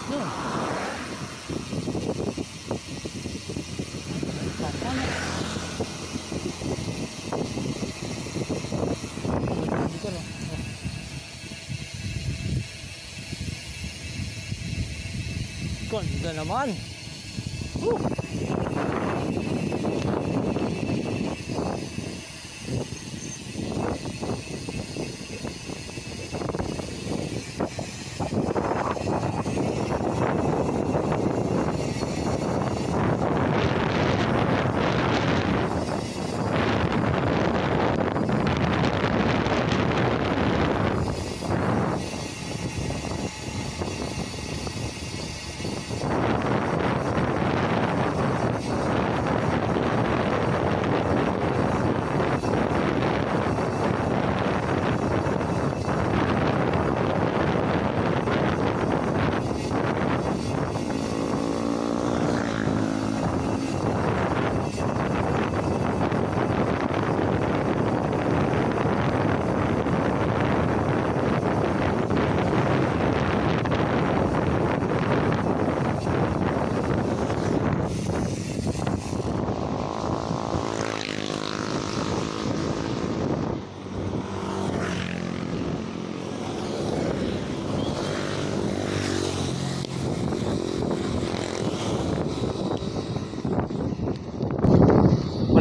Doon. Tama. Dito lang. Ganda naman.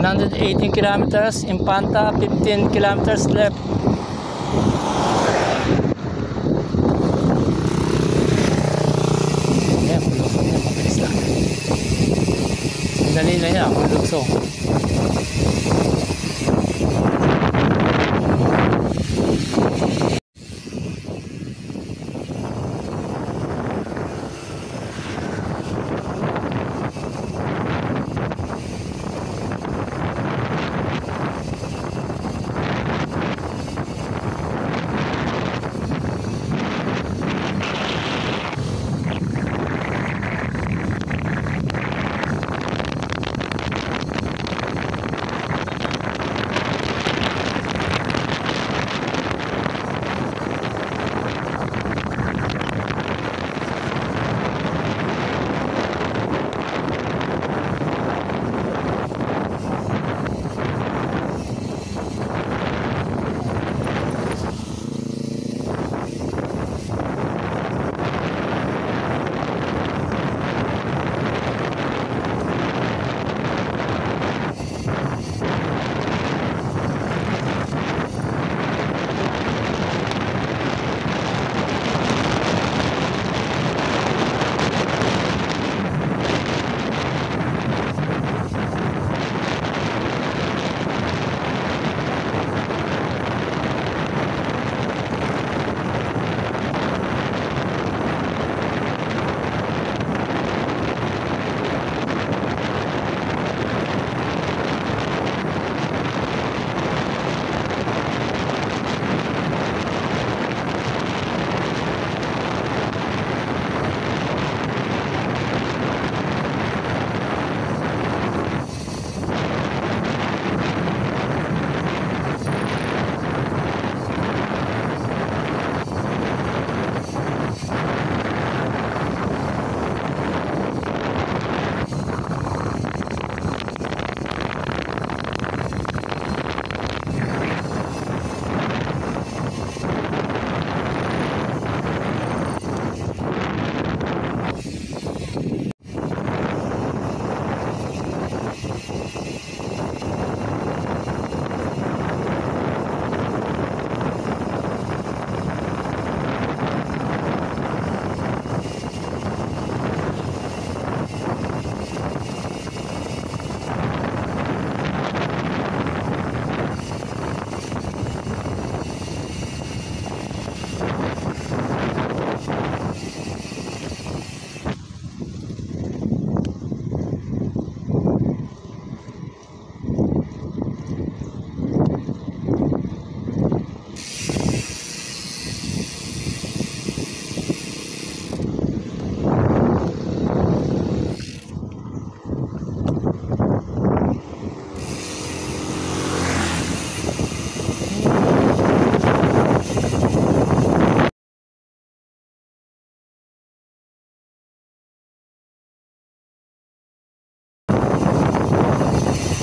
118 kilometers. Infanta, 15 kilometers left. Ayan, lugsong yan. Mabilis lang. Sandali na yan, lugsong.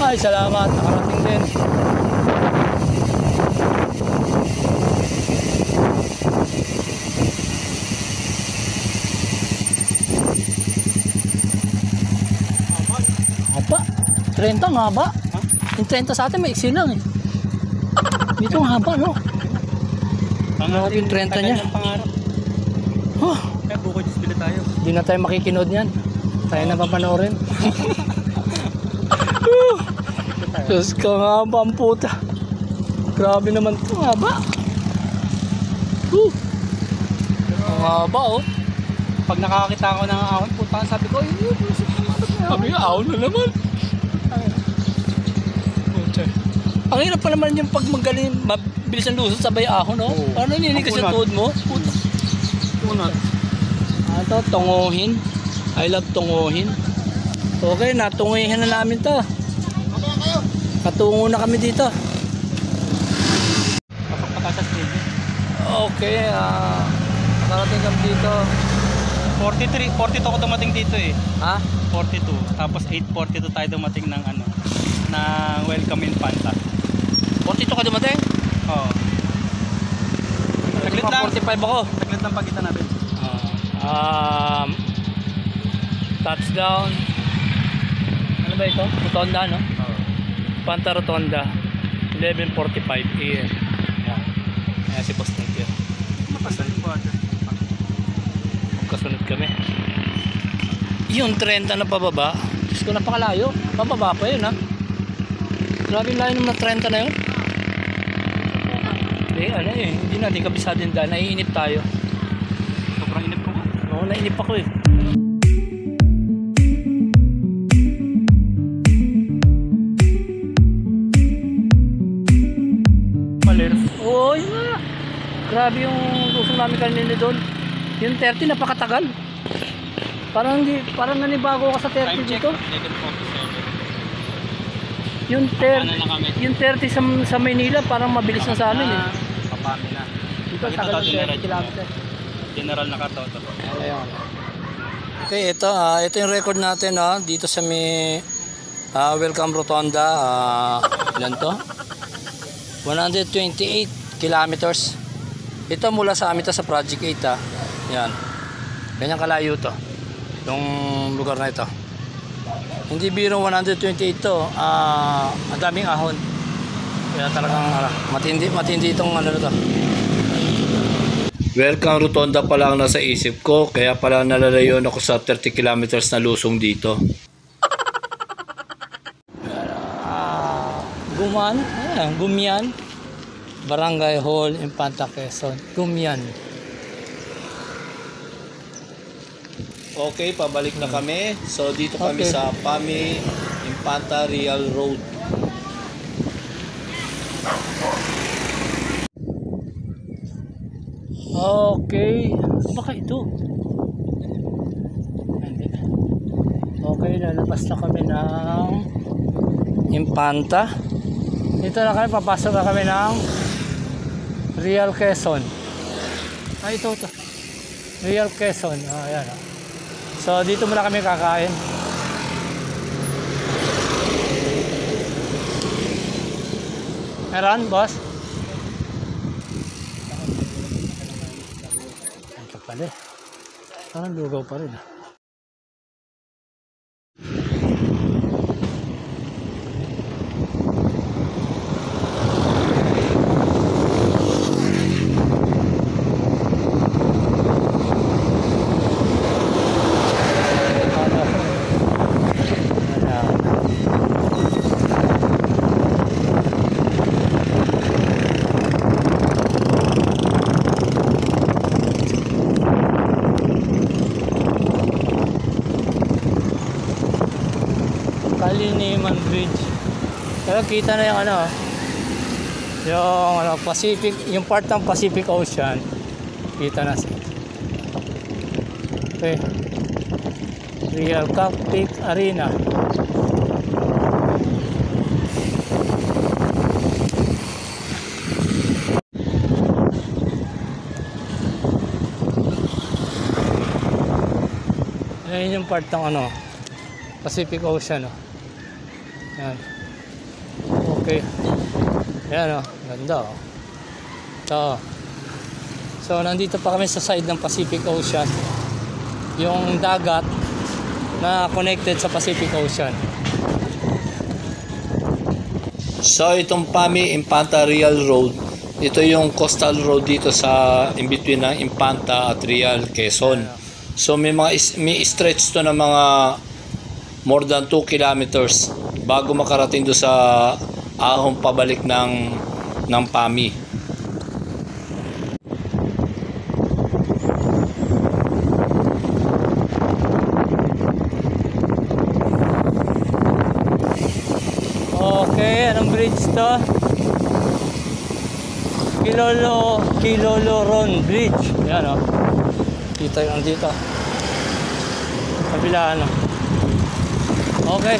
Ay, salamat. Nakarating din. Haba. 30 ang haba. Yung 30 sa atin may iksi lang eh. Dito ang haba, no? Pangarap yung 30 niya. Huh. Kaya buko display tayo. Hindi na tayo makikinood niyan. Tayo na papanoorin. Diyos ka nga ba ang puta. Grabe naman ito, ang haba. Ang haba, oh. Pag nakakita ako ng ahon, puta, sabi ko, Sabi nga, ahon na naman. Ang hirap pa naman yung pag magaling, mabilis ang lusot sabay ahon, no? Oo. Paano ninigas yung tuhod mo? Puta. Tunat. Ito, tunguhin. I love tunguhin. Okay, natunguhin na namin to. Katungo na kami dito. Pasok pa tayo sa stage. Okay, nakarating kami dito. 42 ako dumating dito eh. Ha? 42. Tapos 8:42 tayo dumating ng ano, ng welcome in Panta. 42 ka dumating? Oo. Saglit lang. 45 ako. Saglit lang pagitan natin. Touchdown. Ano ba ito? Rotonda, no? Oo. Infanta Rotonda, 11:45 AM. Yan. Ayan si Boss Nuncio. Mapasalit po agad. Magkasunod kami. Yung 30 na pababa, Diyos ko, napakalayo. Pababa pa yun, ha? Grabe yung layo ng mga 30 na yun. Hindi natin kabisado yung daan. Naiinip tayo. Sobrang inip ko. Oo, nainip ako eh. Oo, yun nga. Grabe yung lusong namin kanina doon. Yung 30 napakatagal. Parang nanibago ka sa 30 dito. 11:47. Yung Ano na kami? 30 sa Maynila parang mabilis na sa amin eh. Papami na. Dito Ito tagal ng general 30 kilometer. General na karton. Ayun. Okay, ito yung record natin dito sa may Welcome Rotonda. Ilan to? 128 kilometers. Ito mula sa amin to sa Project 8 Yan. Ganyan kalayo to. Yung lugar na ito. Hindi biro 128 to. Ang daming ahon. Kaya talagang matindi itong ano na to. Welcome Rotonda pala ang nasa isip ko, kaya pala nalalayon ako sa 30 kilometers na lusong dito. Gumian, Barangay Hall, Infanta, Quezon. Gumian. Okay, pabalik na kami. So dito kami sa PAMI Infanta Real Road. Okay, baka ito. Hindi. Okay, lalabas na kami ng Infanta. Dito na kami, papasok na kami ng Real Quezon. Ito. Real Quezon. Ayan. So, dito muna kami kakain. Meron, boss? Ito pala. Parang lugaw pa rin. Kaliniman Bridge. Pero kita na yung yung Pacific, yung part ng Pacific Ocean. Kita na siya. Okay. Real Cockpit Arena. Ayan yung part ng Pacific Ocean. Yan. Okay. Yan ganda Ito. So nandito pa kami sa side ng Pacific Ocean. Yung dagat na connected sa Pacific Ocean. So itong PAMI Infanta Real Road, ito yung coastal road dito sa in between ng Infanta at Real Quezon. So may stretch to ng mga more than 2 kilometers bago makarating do sa ahong pabalik ng PAMI. Okay, anong bridge to? Kiloloron Bridge. Yan Kita yung dito. Kabila Okay.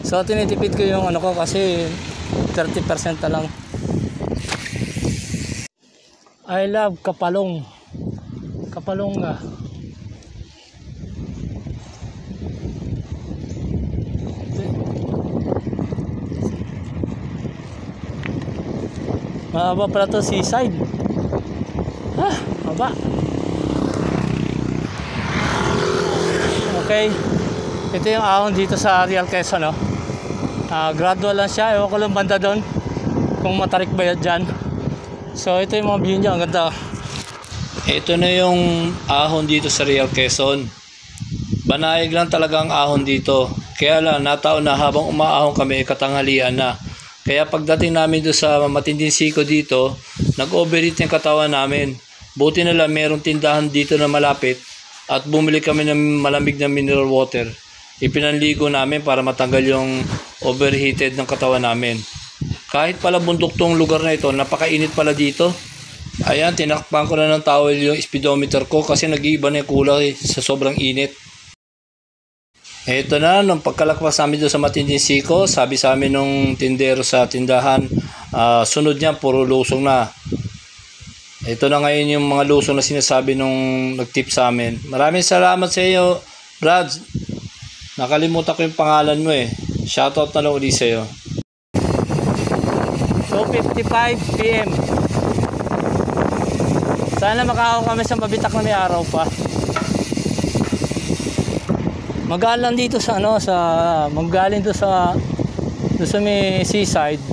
So tinitipid ko yung ko kasi 30% na lang. I love Kapalong. Kapalonga. Mahaba pala to seaside. Haba. Okay. Ito yung ahon dito sa Real Quezon, no? Gradual lang siya. Ewan ko lang banda doon kung matarik ba yan dyan. So ito yung mga view niya. Ang ganda. Ito na yung ahon dito sa Real Quezon. Banayag lang talaga ang ahon dito. Kaya lang, nataon na habang umaahon kami, katanghalian na. Kaya pagdating namin doon sa matinding siko dito, nag-overheat yung katawan namin. Buti na lang merong tindahan dito na malapit at bumili kami ng malamig na mineral water. Ipinanligo namin para matanggal yung overheated ng katawan namin. Kahit pala bundok tong lugar na ito, napakainit pala dito. Ayan, tinakpan ko na ng towel yung speedometer ko kasi nag-iiba na yung kulay sa sobrang init. Ito na, nung pagkalakpas namin doon sa matinding siko, sabi sa amin nung tindero sa tindahan, sunod niya, puro lusong na. Ito na ngayon yung mga lusong na sinasabi nung nag-tip sa amin. Maraming salamat sa iyo, Brad. Nakalimutan ko yung pangalan mo eh. Shoutout na lang ulit sa iyo. 2:55 PM. Sana makakaw kami sa mabitak na may araw pa. Magaan lang dito sa magaling doon sa may seaside,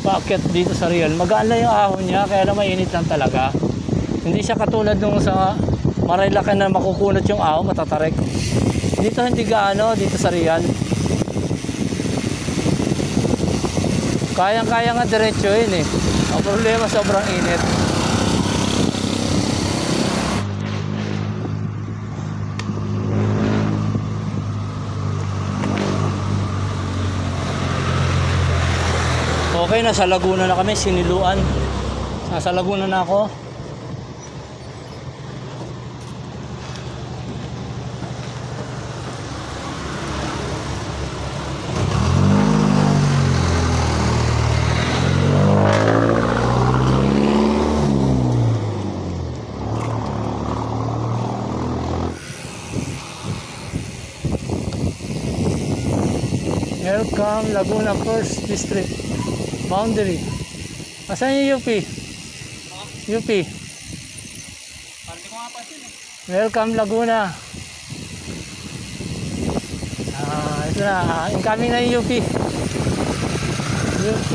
paakyat dito sa Real. Magaan lang yung ahon niya, kaya lang mainit lang talaga. Hindi siya katulad nung sa Marilacan na makukunot yung ahon, matatarik. Dito hindi gaano, dito sa Real. Kayang-kaya nga diretso yun eh. Ang problema, sobrang init. Okay, nasa Laguna na kami, Siniluan. Nasa Laguna na ako. Welcome Laguna 1st District. Boundary. Asan yung UP? UP. Welcome Laguna. Ito na. Incoming na yung UP. UP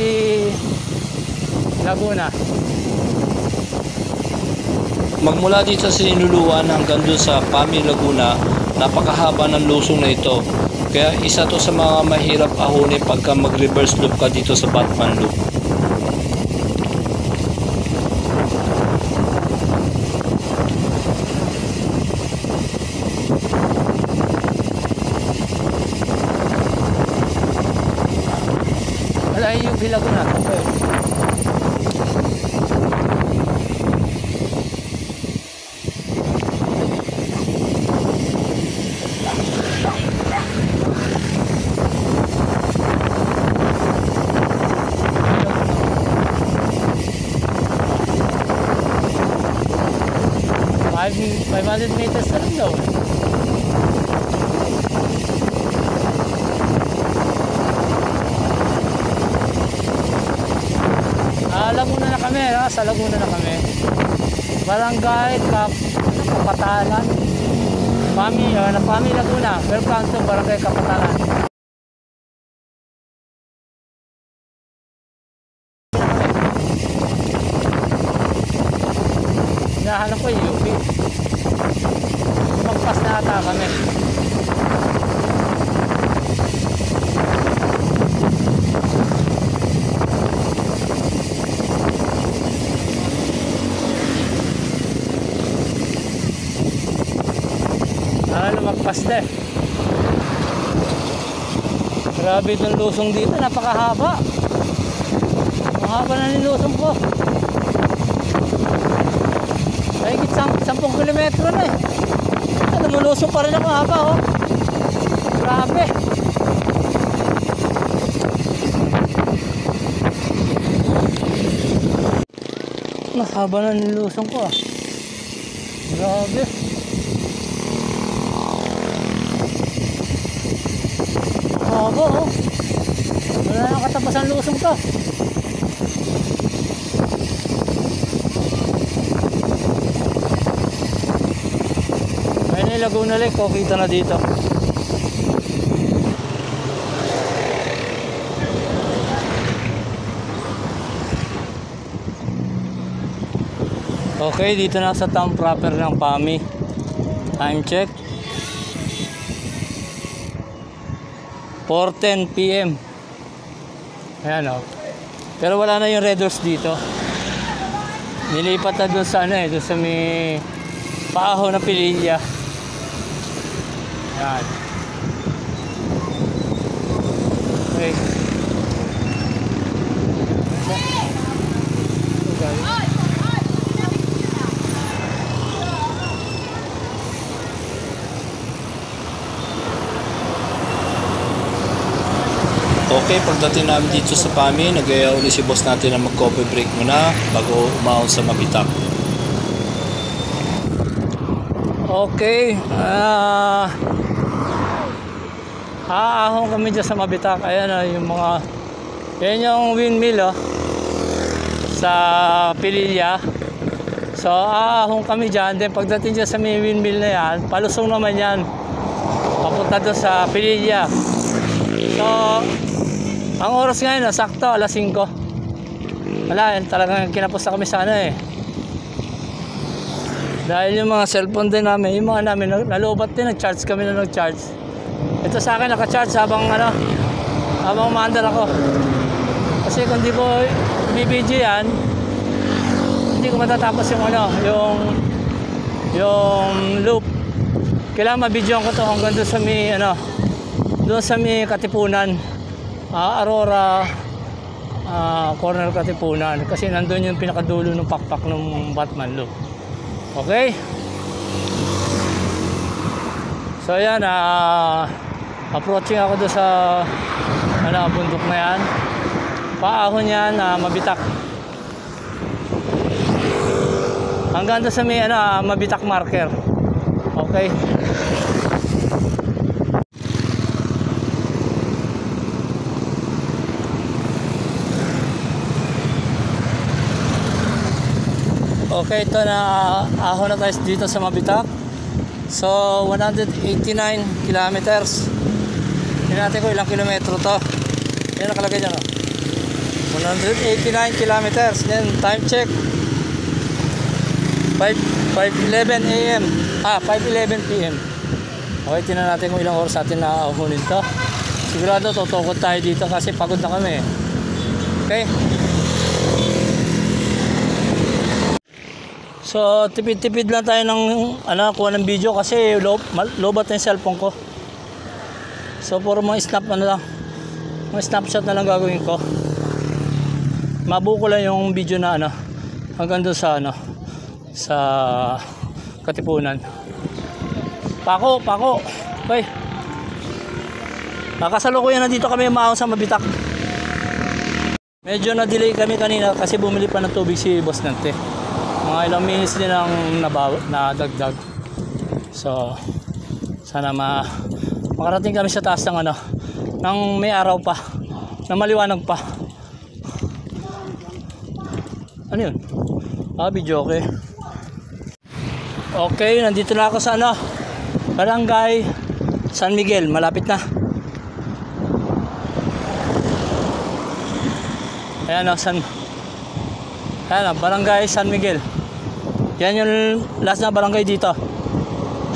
Laguna. Magmula dito sa Sinuluan hanggang doon sa Pami Laguna, napakahaba ng lusong na ito. Kaya isa to sa mga mahirap ahonin pagka mag-reverse loop ka dito sa Batman Loop. Wala yung Laguna. Okay. Five 500 meters na lang daw. Laguna na kami, sa Laguna na kami. Barangay Kapatalan. Pami Laguna. Welcome to Barangay Kapatalan. Hinahanap ko yung UP. Magpas na ata kami. Lumagpas na eh. Grabe itong lusong dito, napakahaba. Mahaba na nilusong ko. Higit 10 kilometro na eh. Lumulusong pa rin ako haba oh. Grabe. Mahaba na nilusong ko ah. Grabe. Haba oh. Wala na katapasan lusong to. Yan yung Laguna Lake, oh, kita na dito. Okay, dito na sa town proper ng PAMI. Time check 4:10 PM. Ayan, oh. Pero wala na yung Red Horse dito. Nilipat na doon sa ano, doon sa may paaho ng Pililla. Ayan. Okay. Okay, pagdating namin dito sa PAMI, nag-aya uli si boss natin na mag-coffee break muna bago umahon sa Mabitak. Okay. Aahon kami dyan sa Mabitak. Ayan, yung mga... Yan yung windmill, oh, sa Pililla. So, aahon kami dyan. Then, pagdating dyan sa may windmill na yan, palusong naman yan. Papunta doon sa Pililla. So, ang oras ngayon, sakto, alas 5. Wala, talagang kinapos na kami sana eh. Dahil yung mga cellphone din namin, yung mga namin, nalubat din, nag-charge kami na nag-charge. Ito sa akin, naka-charge habang umaandar ako. Kasi kung di ko bibidyo yan, hindi ko matatapos yung loop. Kailangan mabidyoan ko to hanggang doon sa may, doon sa may Katipunan. Aurora corner Katipunan kasi nandun yung pinakadulo ng pakpak ng Batman Loop. Okay, so yan, approaching ako doon sa bundok na yan, paahon yan, Mabitak hanggang doon sa may Mabitak marker. Okay. Okay, ito na ahon na tayo dito sa Mabitak. So, 189 kilometers. Tingnan natin kung ilang kilometro to. Yan nakalagay dyan, 189 kilometers. Then, time check 5:11 AM. 5:11 PM. Okay, tingnan natin kung ilang oras natin na-ahonin to. Sigurado tutukot tayo dito kasi pagod na kami. Okay. So, tipid-tipid lang tayo ng kuha ng video kasi lobat na yung cellphone ko. So, puro mga mga snapshot na lang gagawin ko. Mabuko lang yung video na hanggang doon sa Katipunan. Pako. Okay. Nakasalukuyan na dito kami umahon sa Mabitak. Medyo na-delay kami kanina kasi bumili pa ng tubig si Boss Nante. Mga ilang minutes din ang nadagdag. So, sana makarating kami sa taas ng ng may araw pa, na maliwanag pa. Ano yun? Video, okay. Okay, nandito na ako sa Barangay San Miguel, malapit na. Ayan, Barangay San Miguel. Yan yung last na barangay dito.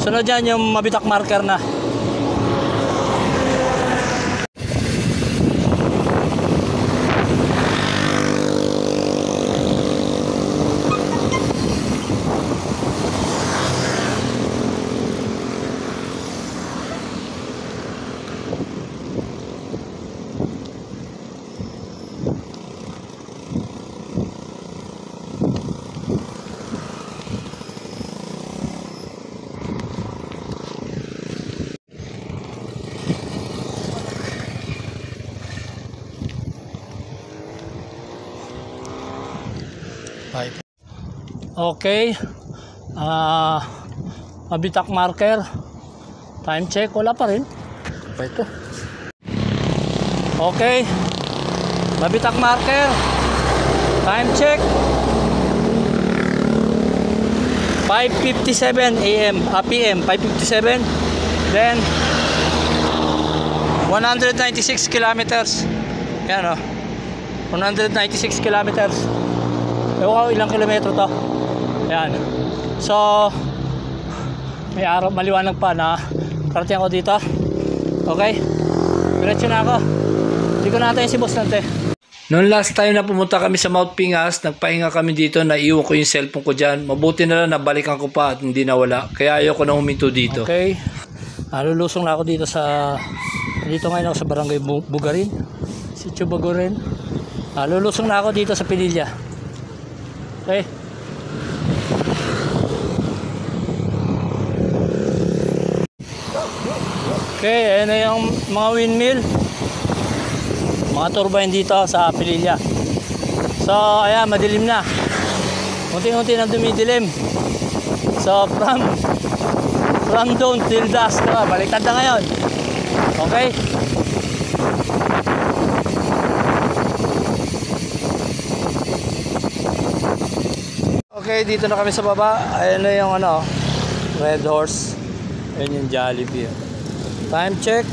Sunod yan yung Mabitak marker na. Okay. Mabitak marker. Time check, wala pa rin. Ito. Okay. Mabitak marker. Time check 5:57 AM, PM, 5:57. Then 196 kilometers. Yan, 196 kilometers. Ewan ko ilang kilometro to. Yan. So, may araw, maliwanag pa na karating ako dito. Okay? Diretso na ako. Hindi ko natin si Boss Nante. Noong last time na pumunta kami sa Mount Pingas, nagpahinga kami dito, naiwan ko yung cellphone ko dyan. Mabuti na lang, nabalikan ko pa at hindi nawala. Kaya ayoko na huminto dito. Okay. Lulusong na ako dito ngayon ako sa Barangay Bugarin. Sitio Bugarin. Lulusong na ako dito sa Pililla. Okay. Okay, ayan na yung mga windmill. Mga turbine dito sa Pililla. So, ayan, madilim na. Unti-unti na dumidilim. So, from dawn till dusk. Baliktad na ngayon. Okay? Okay, dito na kami sa baba. Ayan na yung Red Horse. Ayan yung Jollibee. Time check.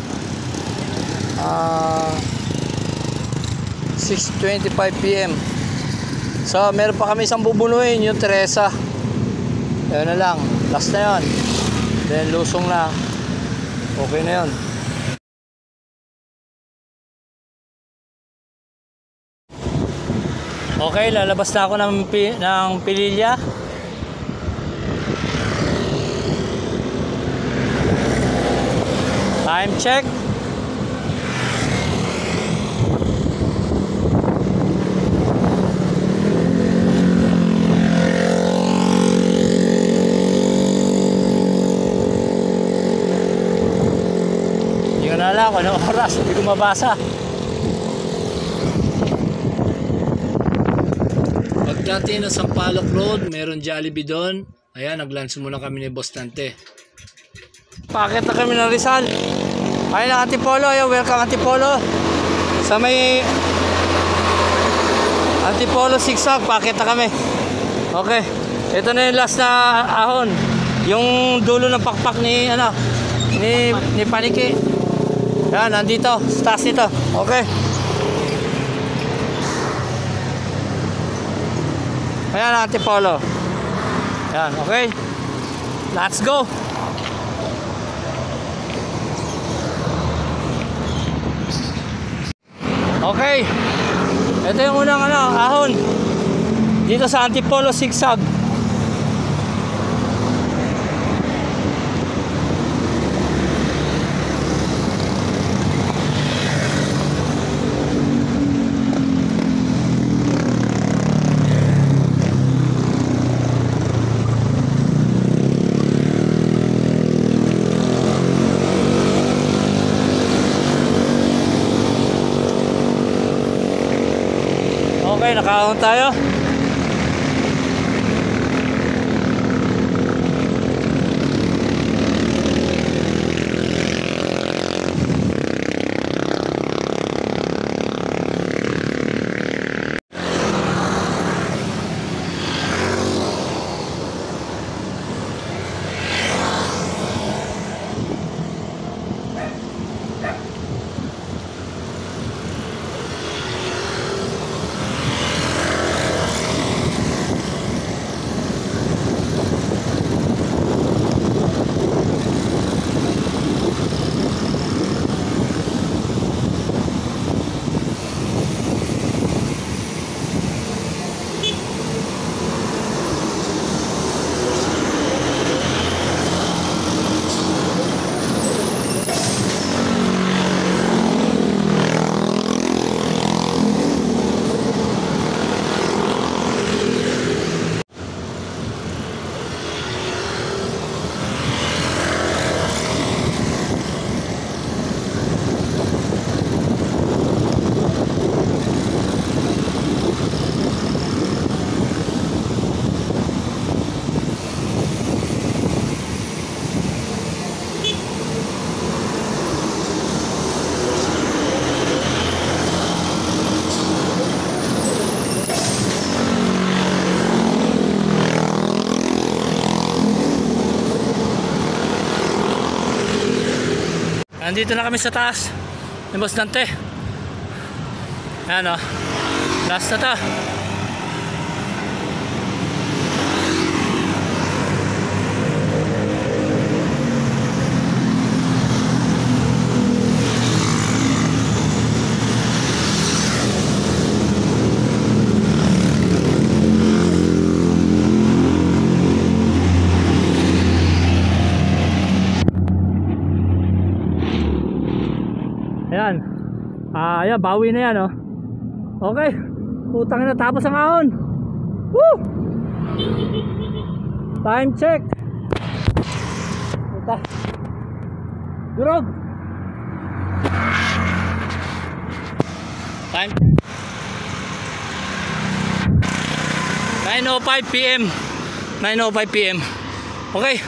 6:25 PM. So, meron pa kami isang bubunuin, yung Teresa. Ayan na lang. Last na yun. Then, lusong na. Okay na yun. Okay, lalabas na ako ng Pililla. Time check. Hindi ko na alam kung anong oras, hindi ko mabasa. Pagdating na Sampaloc Road, meron Jollibee doon. Ayan, nag-lunch muna kami ni Boss Nante. Pakit na kami ng Rizal. Ayun ang Antipolo. Ayan, welcome Antipolo. Sa may Antipolo Sigsag, pakit na kami. Okay. Ito na yung last na ahon. Yung dulo ng pakpak ni Paniki. Yan, nandito. Sa taas nito. Okay. Ayan ang Antipolo. Yan, okay. Let's go. Okay. Ito yung unang ahon. Dito sa Antipolo Sigsag. Okay, nakaahon tayo. Nandito na kami sa taas ni Boss Dante. Ayan o. Last na to. Ayan. Ayan, bawi na yan, oh. Okay. Putang na, tapos ang ahon. Woo! Time check. Puta. Durog. Time check. 9:05 PM. 9:05 PM. Okay.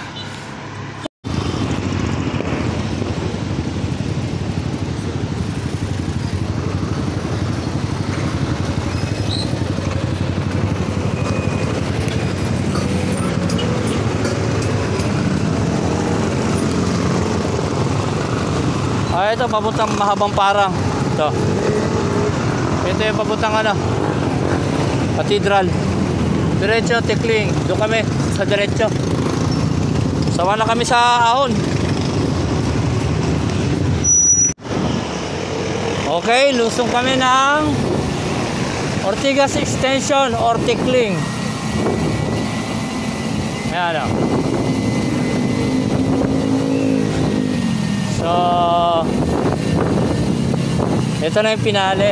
Ito papuntang Mahabang Parang. Ito yung papuntang Cathedral. Diretso Tikling. Doon kami sa diretso. Sawa na kami sa ahon. Okay, lusong kami ng Ortigas Extension or Tikling. Ayan o. So, ito na yung pinali.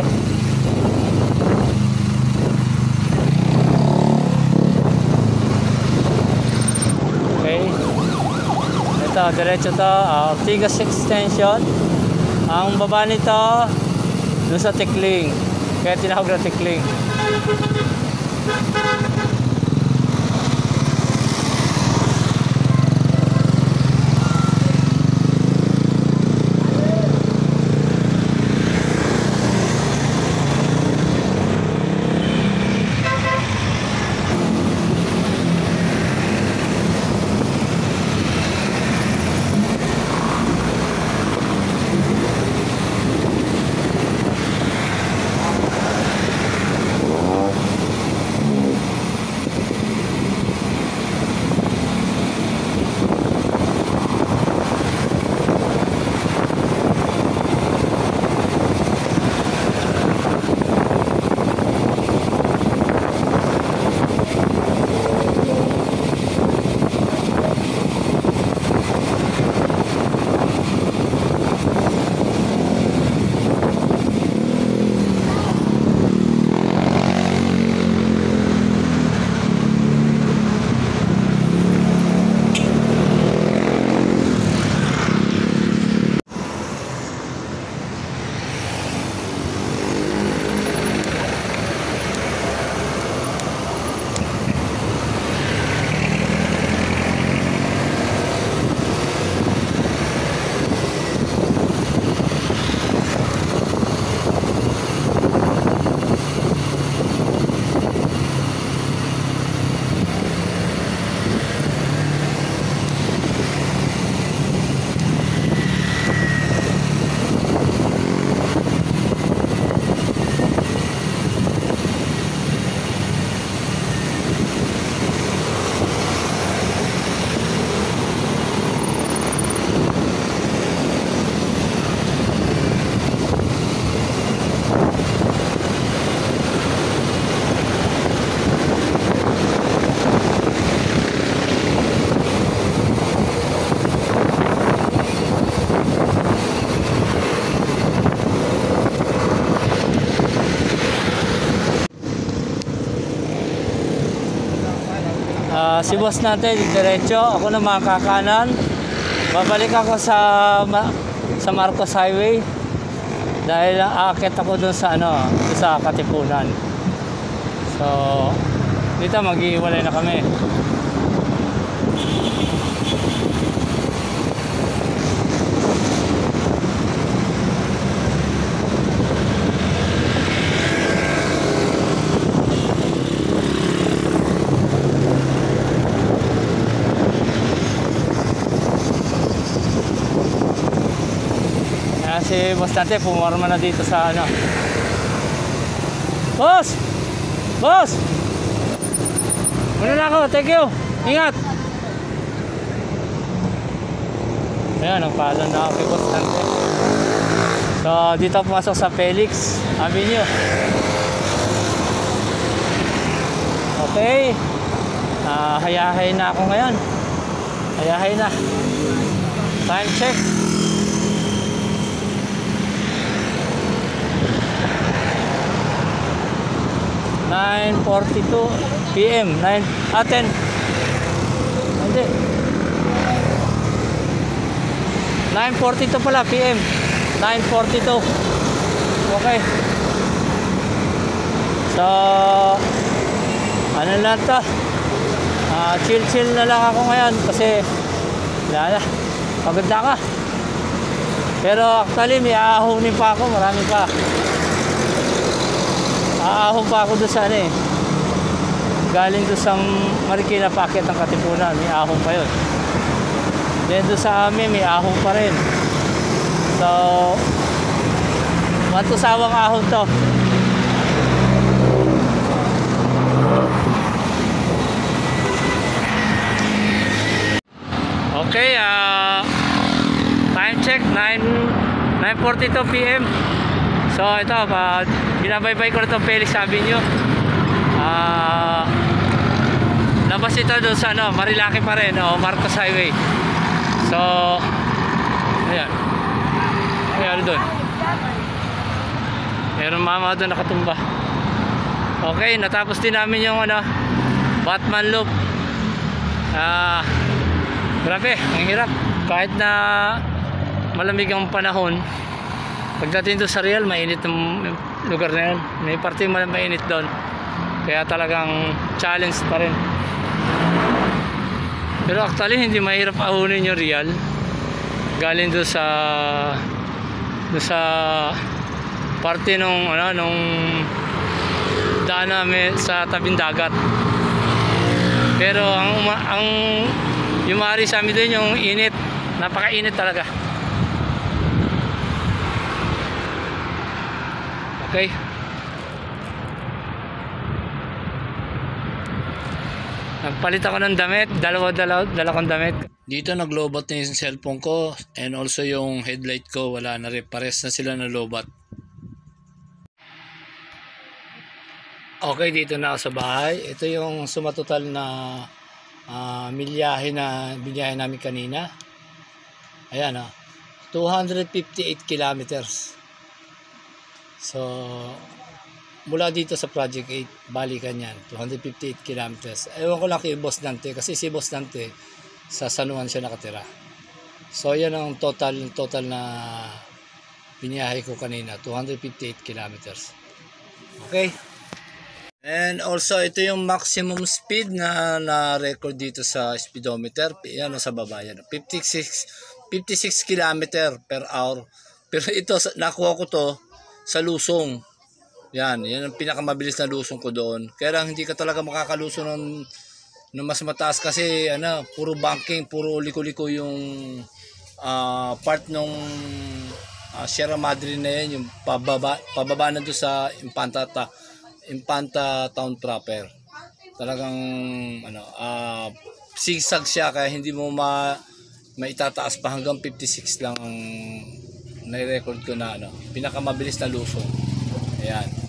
Okay. Ito, diretso to. Ortigas Extension. Ang baba nito, dun sa Tikling. Kaya tinawag na Tikling. Si boss natin diretso, ako na makakanan. Babalik ako sa Marcos Highway dahil aakit ako dun sa sa Katipunan. So dito maghihiwalay na kami. Yan si Boss Dante, pumarma na dito sa ano. Boss! Boss! Muna na ako, thank you. Ingat! Ayan, nagpaalam na ako kay Boss Dante. So, dito pumasok sa Felix Avenue. Okay. Hayahay na ako ngayon. Hayahay na. Time check. (9:42 PM) 10. Hindi. 9:42 pala PM. 9:42. Okay. So, ano lang to? Chill na lang ako ngayon kasi wala na. Pagod na ka. Pero actually may aahonin pa ako. Marami pa. Aahon pa ako doon sa ano eh. Galing doon sa Marikina Packet ng Katipunan. May ahon pa yun. Then doon sa amin may ahon pa rin. So, matusawang ahon to. Okay, time check 9:42 PM. So ito, binabaybay ko na itong Felix Avenue. Labas ito doon sa ano, Marilaki pa rin, o Marcos Highway. So, ayan. Ayan doon. Meron mama doon nakatumba. Okay, natapos din namin yung ano, Batman Loop. Grabe, ang hirap. Kahit na malamig ang panahon, pagdating doon sa Real, mainit ang lugar na yun. May parte mainit doon. Kaya talagang challenge pa rin. Pero actually, hindi mahirap ahunin yung Real. Galing doon sa parte nung daan namin sa tabing dagat. Pero ang yung maaari sa amin din yung init, napakainit talaga. Okay. Nagpalit ako ng damit, dala kong damit. Dito naglobat na yung cellphone ko and also yung headlight ko, wala na rin, pares na sila na lobat. Okay, dito na ako sa bahay. Ito yung sumatotal na milyahe namin kanina. Ayan 258 kilometers. So mula dito sa Project 8 balikan yan 258 kilometers. Ewan ko lang kay Boss Dante kasi si Boss Dante sa San Juan siya nakatira. So yan ang total na biniyahe ko kanina, 258 kilometers. Okay. And also ito yung maximum speed na record dito sa speedometer. Yan sa baba yan. 56 km per hour. Pero ito nakuha ko to sa lusong. Yan ang pinakamabilis na lusong ko doon. Kaya lang hindi ka talaga makakalusong ng mas mataas kasi puro banking, puro liko-liko yung part nung Sierra Madre na yan, yung pababa na doon sa Infanta Town proper. Talagang zigzag siya kaya hindi mo maitataas pa, hanggang 56 lang ang nai-record ko na pinakamabilis na lusong. Ayan.